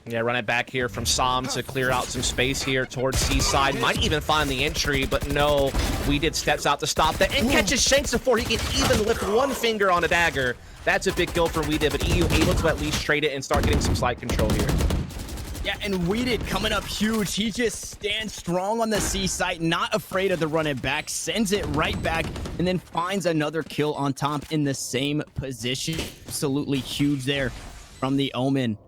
Yeah, run it back here from Som to clear out some space here towards C side. Might even find the entry, but no. We did steps out to stop that and catches Shanks before he can even lift one finger on a dagger. That's a big kill for Weeded, but EU able to at least trade it and start getting some slight control here. Yeah, and Weeded coming up huge. He just stands strong on the C site, not afraid of the run it back, sends it right back, and then finds another kill on top in the same position. Absolutely huge there from the Omen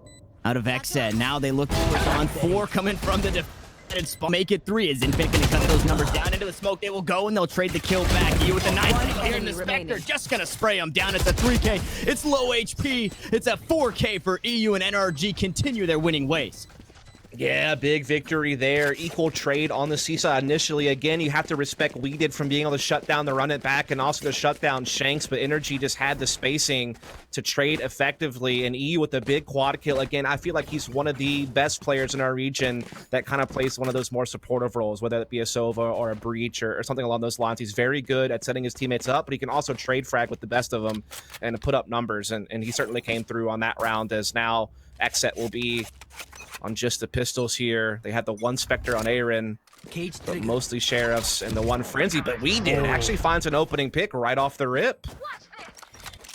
out of XSET. Now they look to push on 4 coming from the defended spot. Make it 3. Is Infinite going to cut those numbers down into the smoke? They will go and they'll trade the kill back. You with the knife here in the Spectre, just going to spray him down. It's a 3K. It's low HP. It's a 4K for EU, and NRG continue their winning ways. Yeah, big victory there. Equal trade on the seaside initially. Again, you have to respect we did from being able to shut down the run it back and also to shut down Shanks, but Energy just had the spacing to trade effectively. And EU with a big quad kill. Again, I feel like he's one of the best players in our region that kind of plays one of those more supportive roles, whether it be a Sova or a Breach or something along those lines. He's very good at setting his teammates up, but he can also trade frag with the best of them and put up numbers. And he certainly came through on that round, as now XSET will be on just the pistols here. They had the one Spectre on Aaron, but mostly Sheriffs and the one Frenzy. But we did actually finds an opening pick right off the rip.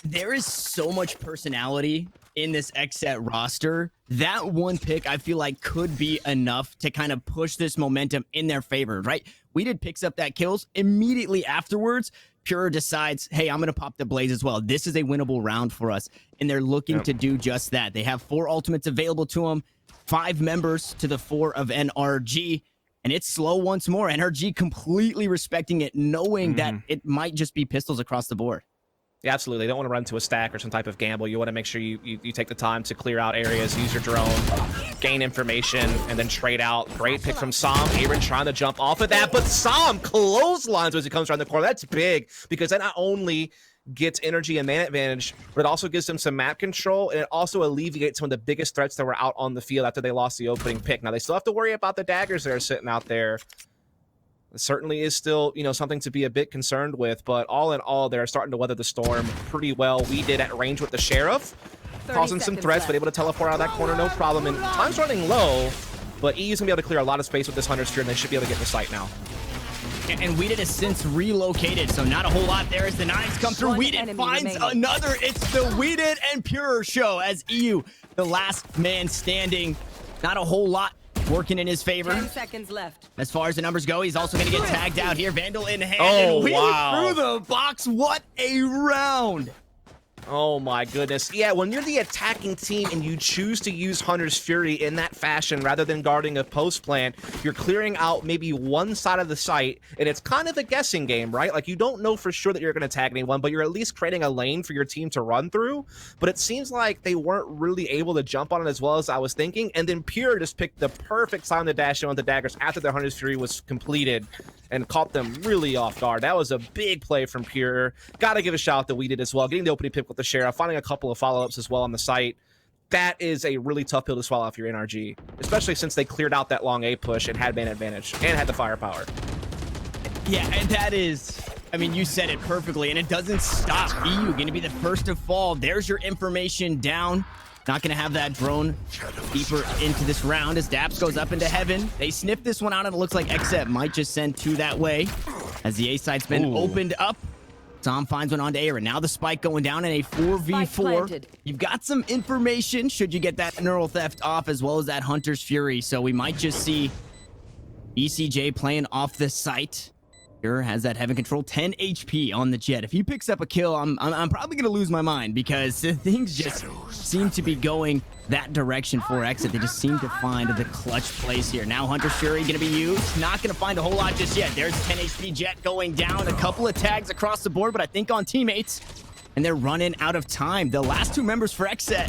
There is so much personality in this XSET roster. That one pick, I feel like, could be enough to kind of push this momentum in their favor, right? We did picks up that kills. Immediately afterwards, Pure decides, hey, I'm going to pop the Blaze as well. This is a winnable round for us. And they're looking to do just that. They have 4 ultimates available to them. 5 members to the 4 of NRG, and it's slow once more. NRG completely respecting it, knowing that it might just be pistols across the board. Yeah, absolutely. They don't want to run to a stack or some type of gamble. You want to make sure you take the time to clear out areas, use your drone, gain information, and then trade out. Great pick from Sam. Aaron trying to jump off of that, but Sam clotheslines as he comes around the corner. That's big, because that not only gets Energy and man advantage, but it also gives them some map control, and it also alleviates some of the biggest threats that were out on the field after they lost the opening pick. Now, they still have to worry about the daggers that are sitting out there. It certainly is still, something to be a bit concerned with, but all in all, they're starting to weather the storm pretty well. We did at range with the Sheriff, causing some threats, but able to teleport out of that corner, no problem. And time's running low, but EU's gonna be able to clear a lot of space with this Hunter's Fury, and they should be able to get the site now. And Weeded has since relocated, so not a whole lot there as the nines come through. Weeded finds another. It's the Weeded and Pure show as EU, the last man standing. Not a whole lot working in his favor. 10 seconds left. As far as the numbers go, he's also going to get tagged out here. Vandal in hand. Oh, and Weeded wow. through the box. What a round. Oh my goodness. Yeah, when you're the attacking team and you choose to use Hunter's Fury in that fashion rather than guarding a post plant, you're clearing out maybe one side of the site, and it's kind of a guessing game, right? Like, you don't know for sure that you're going to tag anyone, but you're at least creating a lane for your team to run through. But it seems like they weren't really able to jump on it as well as I was thinking, and then Pure just picked the perfect time to dash in with the daggers after their Hunter's Fury was completed and caught them really off guard. That was a big play from Pure. Gotta give a shout out that we did as well, getting the opening pick with the Sheriff, finding a couple of follow-ups as well on the site. That is a really tough pill to swallow if you're NRG, especially since they cleared out that long A push and had man advantage and had the firepower. Yeah, and that is, I mean, you said it perfectly, and it doesn't stop. EU going to be the first to fall. There's your information down. Not going to have that drone deeper into this round as Daps goes up into heaven. They sniff this one out, and it looks like XSET might just send 2 that way as the A site's been opened up. Tom finds one onto Aaron. Now the spike going down in a 4v4. You've got some information should you get that neural theft off, as well as that Hunter's Fury. So we might just see BCJ playing off the site. Pure has that heaven control, 10 HP on the Jet. If he picks up a kill, I'm probably going to lose my mind, because things just seem to be going that direction for XSET. They just seem to find the clutch place here. Now Hunter's Fury going to be used. Not going to find a whole lot just yet. There's 10 HP Jet going down. A couple of tags across the board, but I think on teammates. And they're running out of time. The last 2 members for XSET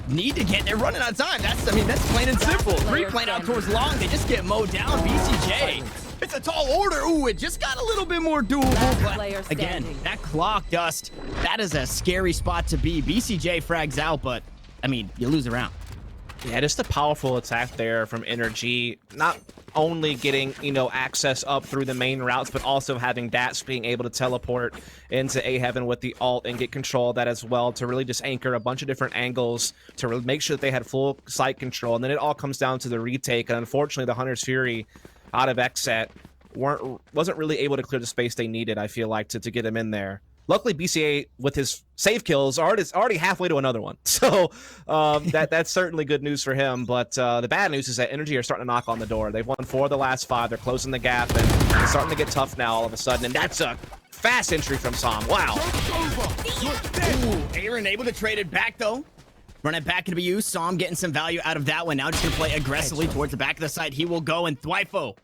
need to get, they're running out of time. That's plain and simple. 3 playing out towards long. They just get mowed down. BCJ. It's a tall order. Ooh, it just got a little bit more doable. But again, that clock dust, that is a scary spot to be. BCJ frags out, but I mean, you lose a round. Yeah, just a powerful attack there from NRG. Not only getting, access up through the main routes, but also having Dats being able to teleport into A Heaven with the ult and get control of that as well, to really just anchor a bunch of different angles to really make sure that they had full site control. And then it all comes down to the retake. And unfortunately, the Hunter's Fury out of XSET wasn't really able to clear the space they needed, I feel like, to get him in there. Luckily, BCA, with his save kills, already halfway to another one. So that's certainly good news for him. But the bad news is that NRG are starting to knock on the door. They've won 4 of the last 5. They're closing the gap, and it's starting to get tough now all of a sudden. And that's a fast entry from Sam. Wow. Ooh, Aaron able to trade it back, though. Run it back into be used. Sam getting some value out of that one. Now just going to play aggressively towards the back of the site. He will go, and Thwifo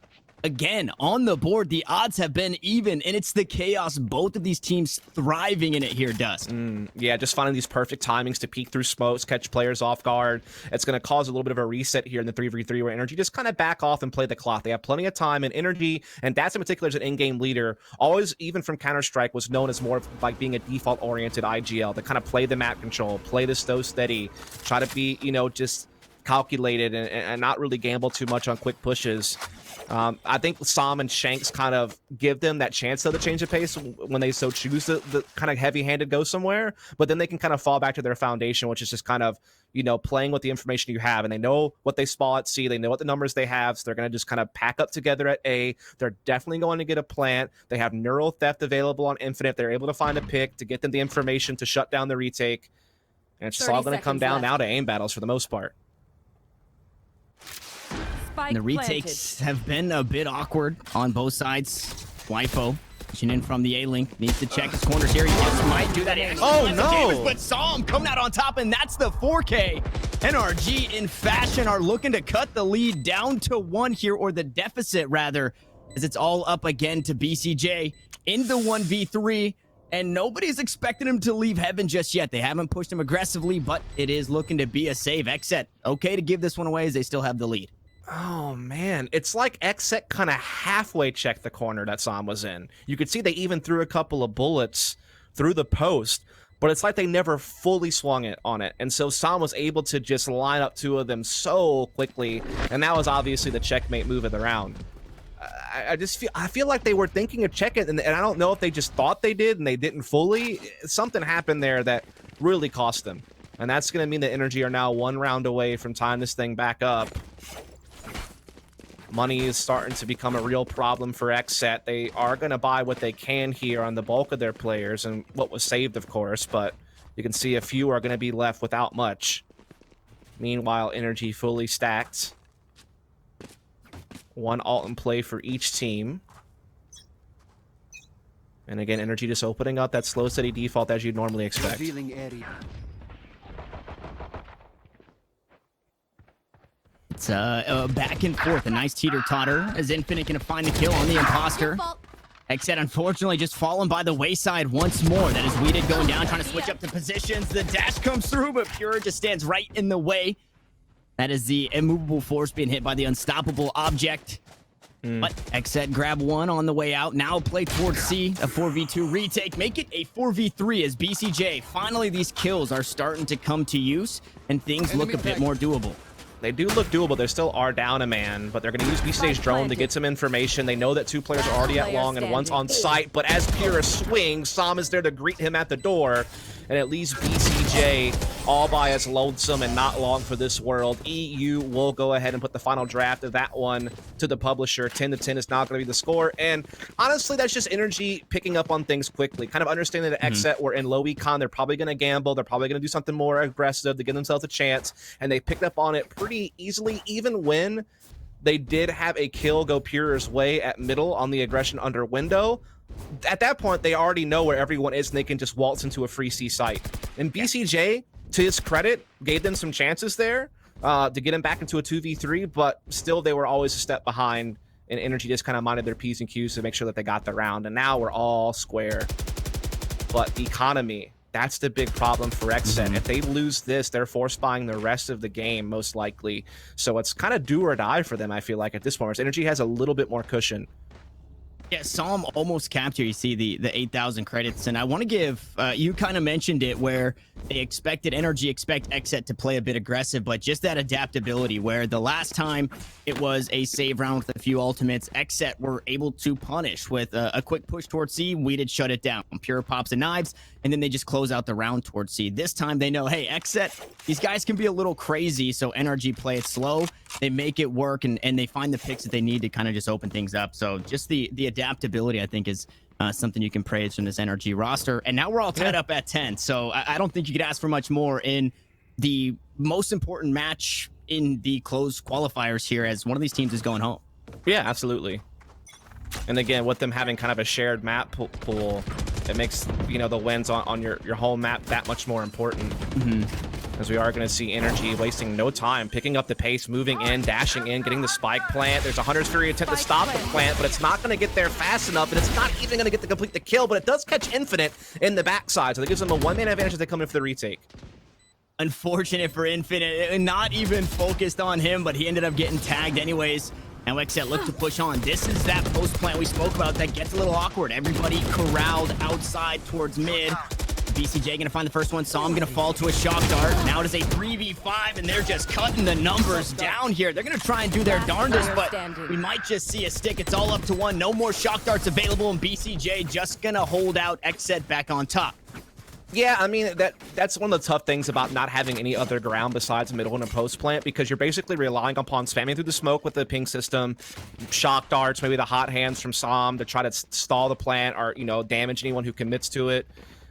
again on the board. The odds have been even, and it's the chaos. Both of these teams thriving in it here, Dust. Yeah, just finding these perfect timings to peek through smokes, catch players off guard. It's going to cause a little bit of a reset here in the 3v3 where Energy just kind of back off and play the clock. They have plenty of time, and Energy, and Dats in particular is an in-game leader, always, even from Counter-Strike, was known as more of like being a default-oriented IGL, to kind of play the map control, play the slow steady, try to be, you know, just calculated and not really gamble too much on quick pushes. I think Sam and Shanks kind of give them that chance to change of pace when they so choose the kind of heavy-handed go somewhere, but then they can kind of fall back to their foundation, which is just kind of, you know, playing with the information you have, and they know what they spawn at C, they know what the numbers they have, so they're going to just kind of pack up together at A. They're definitely going to get a plant. They have neural theft available on Infinite. They're able to find a pick to get them the information to shut down the retake, and it's just all going to come down now to aim battles for the most part. And the retakes have been a bit awkward on both sides. Wifo pushing in from the A-Link. Needs to check his corners here. He just might do that. Oh, no. Damage, but saw him coming out on top, and that's the 4K. NRG in fashion are looking to cut the lead down to 1 here, or the deficit rather, as it's all up again to BCJ in the 1v3. And nobody's expecting him to leave heaven just yet. They haven't pushed him aggressively, but it is looking to be a save. XSET okay to give this one away as they still have the lead. Oh, man. It's like XSET kind of halfway checked the corner that Sam was in. You could see they even threw a couple of bullets through the post, but it's like they never fully swung it on it. And so Sam was able to just line up 2 of them so quickly, and that was obviously the checkmate move of the round. I feel like they were thinking of check it, and I don't know if they just thought they did and they didn't fully. Something happened there that really cost them. And that's going to mean that Energy are now 1 round away from tying this thing back up. Money is starting to become a real problem for XSET. They are going to buy what they can here on the bulk of their players and what was saved, of course, but you can see a few are going to be left without much. Meanwhile, Energy fully stacked. 1 ult in play for each team. And again, Energy just opening up that slow, steady default as you'd normally expect. It's back and forth, a nice teeter-totter as Infinite gonna find the kill on the imposter. XSET unfortunately just fallen by the wayside once more. That is Weeded going down, trying to switch up the positions. The dash comes through, but Pure just stands right in the way. That is the immovable force being hit by the unstoppable object. But XSET grab 1 on the way out. Now play towards C, a 4v2 retake. Make it a 4v3 as BCJ. Finally, these kills are starting to come to use, and things look a bit more doable. They do look doable. They still are down a man, but they're going to use BCJ's drone to get some information. They know that 2 players are already at long and 1's on site, but as Pure swings, Sam is there to greet him at the door, and at least BCJ all by his lonesome and not long for this world. EU will go ahead and put the final draft of that one to the publisher. 10-10 is not going to be the score, and honestly, that's just Energy picking up on things quickly, kind of understanding that XSET were in low econ. They're probably going to gamble. They're probably going to do something more aggressive to give themselves a chance, and they picked up on it pretty easily, even when they did have a kill go Pure's way at middle on the aggression under window. At that point, they already know where everyone is, and they can just waltz into a free C site. And BCJ, to his credit, gave them some chances there to get him back into a 2v3, but still they were always a step behind, and Energy just kind of minded their P's and Q's to make sure that they got the round. And now we're all square. But economy, that's the big problem for XSET. If they lose this, they're force buying the rest of the game, most likely. So it's kind of do or die for them, I feel like, at this point. Energy has a little bit more cushion. Yeah, Psalm almost capped here. You see the 8,000 credits, and I want to give, you kind of mentioned it, where they expect XSET to play a bit aggressive, but just that adaptability, where the last time it was a save round with a few ultimates, XSET were able to punish with a quick push towards C. We did shut it down. Pure pops and knives, and then they just close out the round towards C. This time they know, hey, XSET, these guys can be a little crazy, so NRG play it slow. They make it work, and they find the picks that they need to kind of just open things up. So just the adaptability, I think, is something you can praise from this NRG roster. And now we're all tied up at 10, so I don't think you could ask for much more in the most important match in the closed qualifiers here, as one of these teams is going home. Yeah, absolutely. And again, with them having kind of a shared map pool, it makes, you know, the wins on your home map that much more important. as we are going to see Energy wasting no time, picking up the pace, moving in, dashing in, getting the spike plant. There's a Hunter's Fury attempt to stop the plant, but it's not going to get there fast enough, and it's not even going to get to complete the kill, but it does catch Infinite in the backside, so that gives them a one-man advantage as they come in for the retake. Unfortunate for Infinite, not even focused on him, but he ended up getting tagged anyways. Now XSET look to push on. This is that post plant we spoke about that gets a little awkward. Everybody corralled outside towards mid. VCJ gonna find the first one. Psalm gonna fall to a shock dart. Now it is a 3v5, and they're just cutting the numbers down here. They're gonna try and do their darndest, but we might just see a stick. It's all up to one. No more shock darts available, and BCJ just gonna hold out. XSET back on top. Yeah, I mean, that's one of the tough things about not having any other ground besides middle and a post plant, because you're basically relying upon spamming through the smoke with the ping system, shock darts, maybe the hot hands from Psalm to try to stall the plant or, you know, damage anyone who commits to it.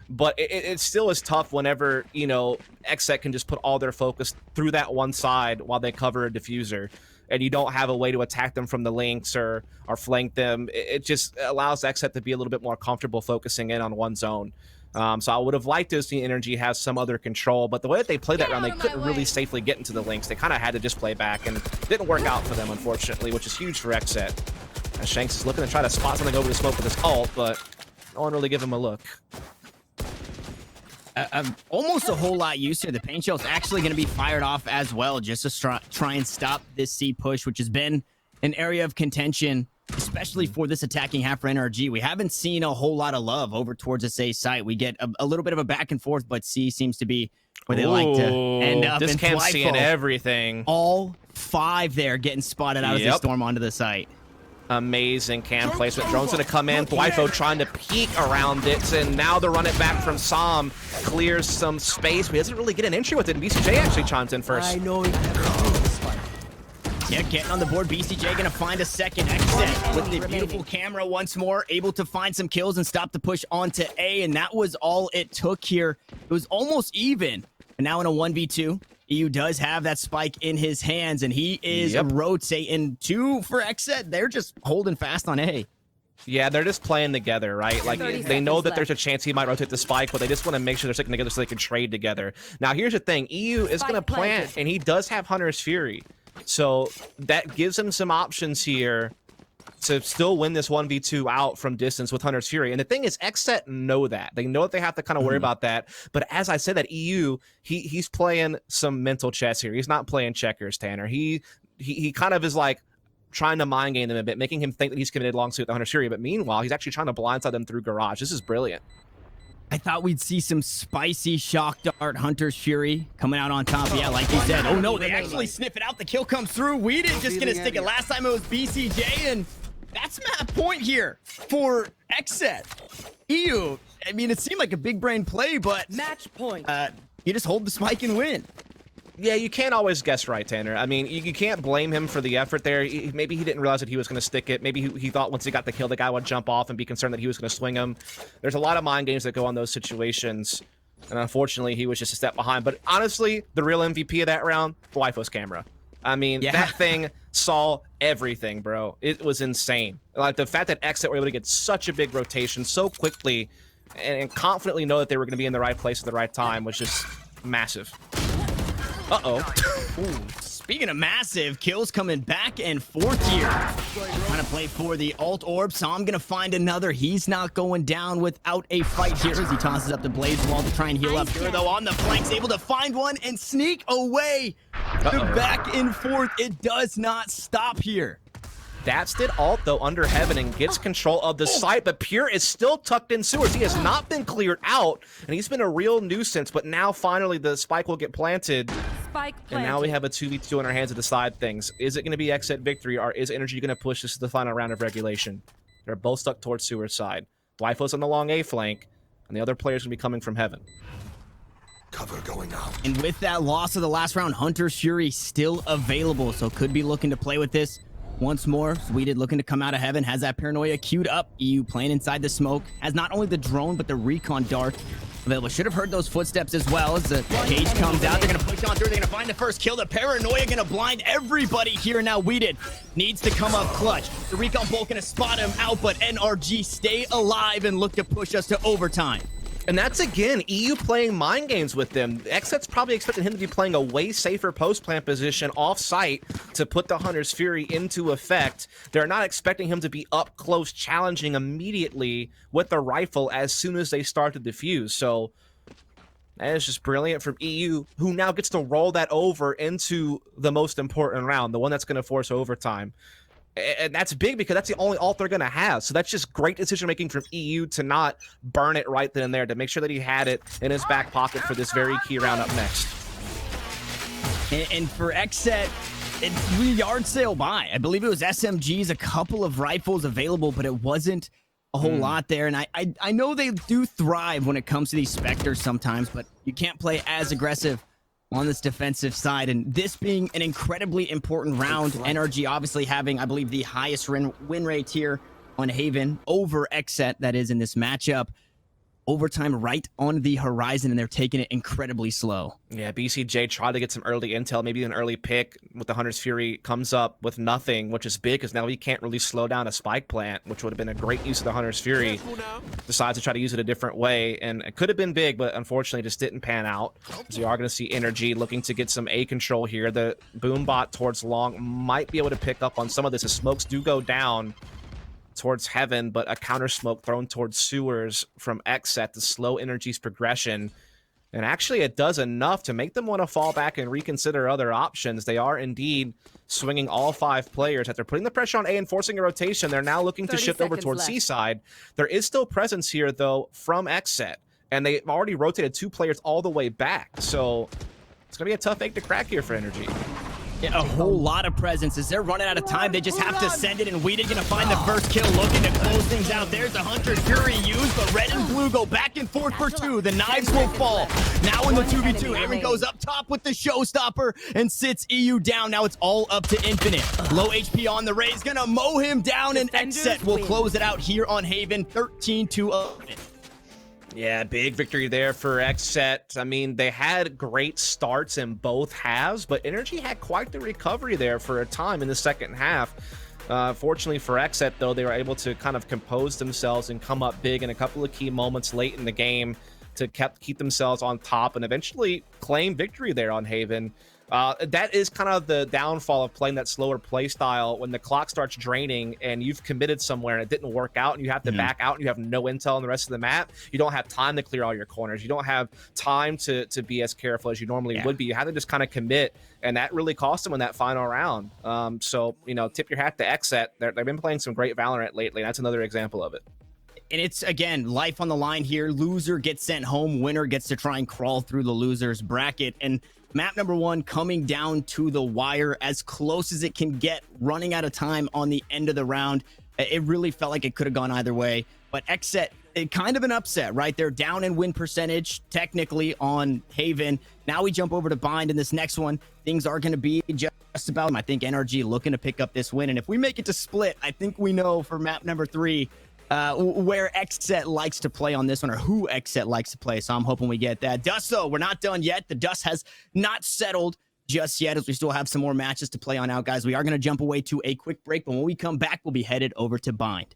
But it still is tough whenever, you know, XSET can just put all their focus through that one side while they cover a diffuser, and you don't have a way to attack them from the links or flank them. It just allows XSET to be a little bit more comfortable focusing in on one zone. So I would have liked to see Energy have some other control, but the way that they played that round, they couldn't really safely get into the links. They kind of had to just play back, and it didn't work out for them, unfortunately, which is huge for XSET. Shanks is looking to try to spot something over the smoke with his ult, but no one really give him a look. Almost a whole lot used here. The paint shell is actually going to be fired off as well, just to try and stop this C push, which has been an area of contention, especially for this attacking half for NRG. We haven't seen a whole lot of love over towards this A site. We get a little bit of a back and forth, but C seems to be where they like to end up. Just can't see everything. All 5 there getting spotted out as they storm onto the site. Amazing cam placement. Drone's going to come in. Blyfo trying to peek around it, and now the run it back from Psalm clears some space, but he doesn't really get an entry with it, and BCJ actually chimes in first. I know this fight. Yeah, getting on the board. BCJ gonna find a second XSET with the beautiful camera once more, able to find some kills and stop the push onto A, and that was all it took here. It was almost even. And now in a 1v2, EU does have that spike in his hands, and he is rotating 2 for XSET. They're just holding fast on A. Yeah, they're just playing together, right? Like, they know that there's a chance he might rotate the spike, but they just want to make sure they're sticking together so they can trade together. Now, here's the thing. EU is going to plant, and he does have Hunter's Fury. So that gives him some options here to still win this 1v2 out from distance with Hunter's Fury. And the thing is, XSET know that. They know that they have to kind of worry about that. But as I said, that EU, he's playing some mental chess here. He's not playing checkers, Tanner. He kind of is like trying to mind game them a bit, making him think that he's committed long suit with the Hunter's Fury. But meanwhile, he's actually trying to blindside them through Garage. This is brilliant. I thought we'd see some spicy shock dart Hunter's Fury coming out on top. Yeah, like you said. Oh no, they actually sniff it out. The kill comes through. Weeded just gonna stick it. Last time it was BCJ, and that's map point here for XSET. EU, I mean, it seemed like a big brain play, but match point. You just hold the spike and win. Yeah, you can't always guess right, Tanner. I mean, you can't blame him for the effort there. Maybe he didn't realize that he was going to stick it. Maybe he thought once he got the kill, the guy would jump off and be concerned that he was going to swing him. There's a lot of mind games that go on those situations, and unfortunately, he was just a step behind. But honestly, the real MVP of that round, Blyfo's camera. I mean, that thing saw everything, bro. It was insane. Like, the fact that XSET were able to get such a big rotation so quickly and confidently know that they were going to be in the right place at the right time was just massive. Ooh, speaking of massive, kills coming back and forth here. Trying to play for the alt orb, so I'm gonna find another. He's not going down without a fight here as he tosses up the blaze wall to try and heal up here, though on the flanks, able to find one and sneak away. The back and forth, it does not stop here. Dats did ult, though, under Heaven and gets control of the site, but Pure is still tucked in sewers. He has not been cleared out, and he's been a real nuisance, but now finally the spike will get planted. And now we have a 2v2 on our hands to decide things. Is it going to be XSET victory, or is Energy going to push this to the final round of regulation? They're both stuck towards sewer side. Blyfo's on the long A flank, and the other player's going to be coming from Heaven. Cover going out. And with that loss of the last round, Hunter's Fury still available, so could be looking to play with this once more. Sweded looking to come out of Heaven, has that paranoia queued up. EU playing inside the smoke, has not only the drone, but the recon dart available. Should have heard those footsteps as well as the cage comes out. They're going to push on through. They're going to find the first kill. The paranoia going to blind everybody here. Now Weeded needs to come up clutch. The recon bolt going to spot him out, but NRG stay alive and look to push us to overtime. And that's, again, EU playing mind games with them. XSET's probably expecting him to be playing a way safer post-plant position off-site to put the Hunter's Fury into effect. They're not expecting him to be up close, challenging immediately with the rifle as soon as they start to defuse. So that is just brilliant from EU, who now gets to roll that over into the most important round, the one that's going to force overtime. And that's big because that's the only ult they're going to have. So that's just great decision-making from EU to not burn it right then and there, to make sure that he had it in his back pocket for this very key round up next. And for XSET, we yard sale by. I believe it was SMGs, a couple of rifles available, but it wasn't a whole lot there. And I know they do thrive when it comes to these Spectres sometimes, but you can't play as aggressive on this defensive side, and this being an incredibly important round. NRG obviously having, I believe, the highest win rate here on Haven over XSET, that is, in this matchup. Overtime right on the horizon, and they're taking it incredibly slow. Yeah, BCJ tried to get some early intel, maybe an early pick with the Hunter's Fury, comes up with nothing, which is big because now he can't really slow down a spike plant, which would have been a great use of the Hunter's Fury. Decides to try to use it a different way, and it could have been big, but unfortunately just didn't pan out. So you are going to see Energy looking to get some A control here. The boom bot towards long might be able to pick up on some of this as smokes do go down towards Heaven, but a counter smoke thrown towards sewers from XSET to slow Energy's progression. And actually it does enough to make them want to fall back and reconsider other options. They are indeed swinging all 5 players. After putting the pressure on A and forcing a rotation, they're now looking to shift over towards C side. There is still presence here, though, from XSET, and they've already rotated 2 players all the way back. So it's going to be a tough egg to crack here for Energy. A whole lot of presence. As they're running out of time, they just have to send it, and Weeded gonna find the first kill, looking to close things out. There's the Hunter's Fury used, but red and blue go back and forth for 2. The knives will fall. Now in the 2v2, Aaron goes up top with the showstopper and sits EU down. Now it's all up to Infinite. Low HP on the Raze, gonna mow him down, and XSET will close it out here on Haven, 13-11. Yeah, big victory there for XSET. I mean, they had great starts in both halves, but Energy had quite the recovery there for a time in the second half. Fortunately for XSET, though, they were able to kind of compose themselves and come up big in a couple of key moments late in the game to keep themselves on top and eventually claim victory there on Haven. That is kind of the downfall of playing that slower play style when the clock starts draining and you've committed somewhere and it didn't work out and you have to back out and you have no intel on the rest of the map. You don't have time to clear all your corners. You don't have time to be as careful as you normally would be. You have to just kind of commit, and that really cost them in that final round. So, you know, tip your hat to XSET. They've been playing some great Valorant lately. That's another example of it. And it's, again, life on the line here. Loser gets sent home. Winner gets to try and crawl through the loser's bracket. And map number 1 coming down to the wire as close as it can get, running out of time on the end of the round. It really felt like it could have gone either way. But XSET, kind of an upset, right? They're down in win percentage, technically, on Haven. Now we jump over to Bind in this next one. Things are going to be just about them. I think NRG looking to pick up this win. And if we make it to split, I think we know for map number 3 where XSET likes to play on this one, or who XSET likes to play. So I'm hoping we get that. Dust, though, we're not done yet. The dust has not settled just yet, as we still have some more matches to play on out, guys. We are going to jump away to a quick break, but when we come back, we'll be headed over to Bind.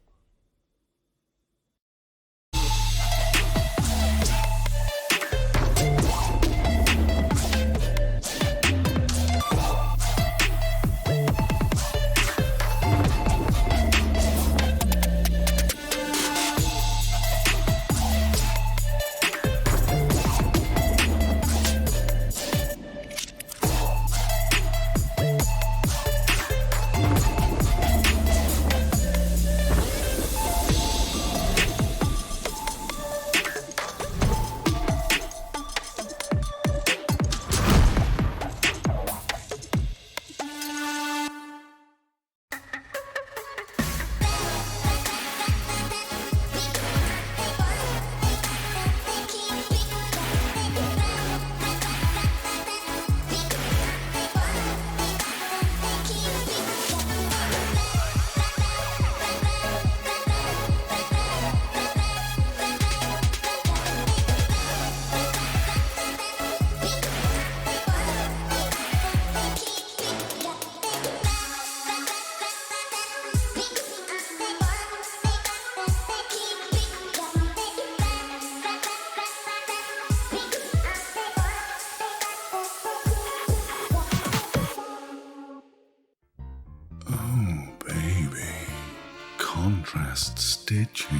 contrast stitching,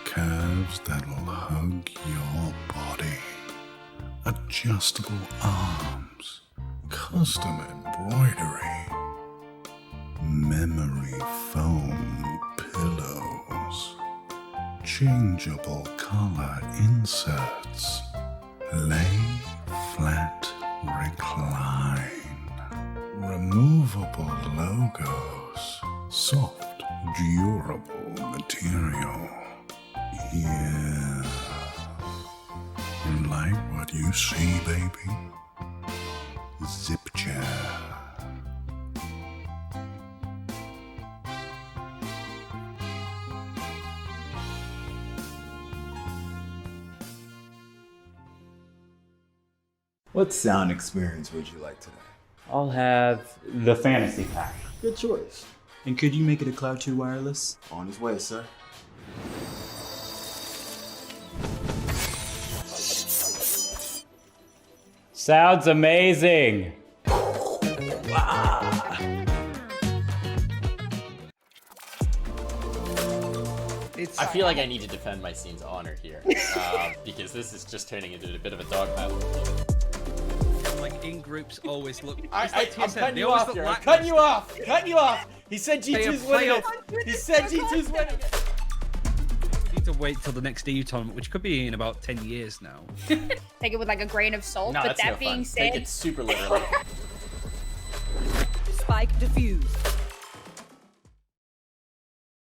curves that'll hug your body, adjustable arms, custom embroidery, memory foam pillows, changeable color inserts, lay flat recline, removable logos, soft durable material. Yeah. You like what you see, baby? Zip chair. What sound experience would you like today? I'll have the fantasy pack. Good choice. And could you make it a Cloud 2 wireless? On his way, sir. Sounds amazing. I feel like I need to defend my scene's honor here, because this is just turning into a bit of a dog battle. Like in groups always look. I'm cutting you off here. I'm cutting you off. Cutting you off. He said G2's winning it. He said G2's winning it. We need to wait till the next EU tournament, which could be in about 10 years now. Take it with like a grain of salt. No, But that's that no being fun. said, Take it super literally. Spike defused.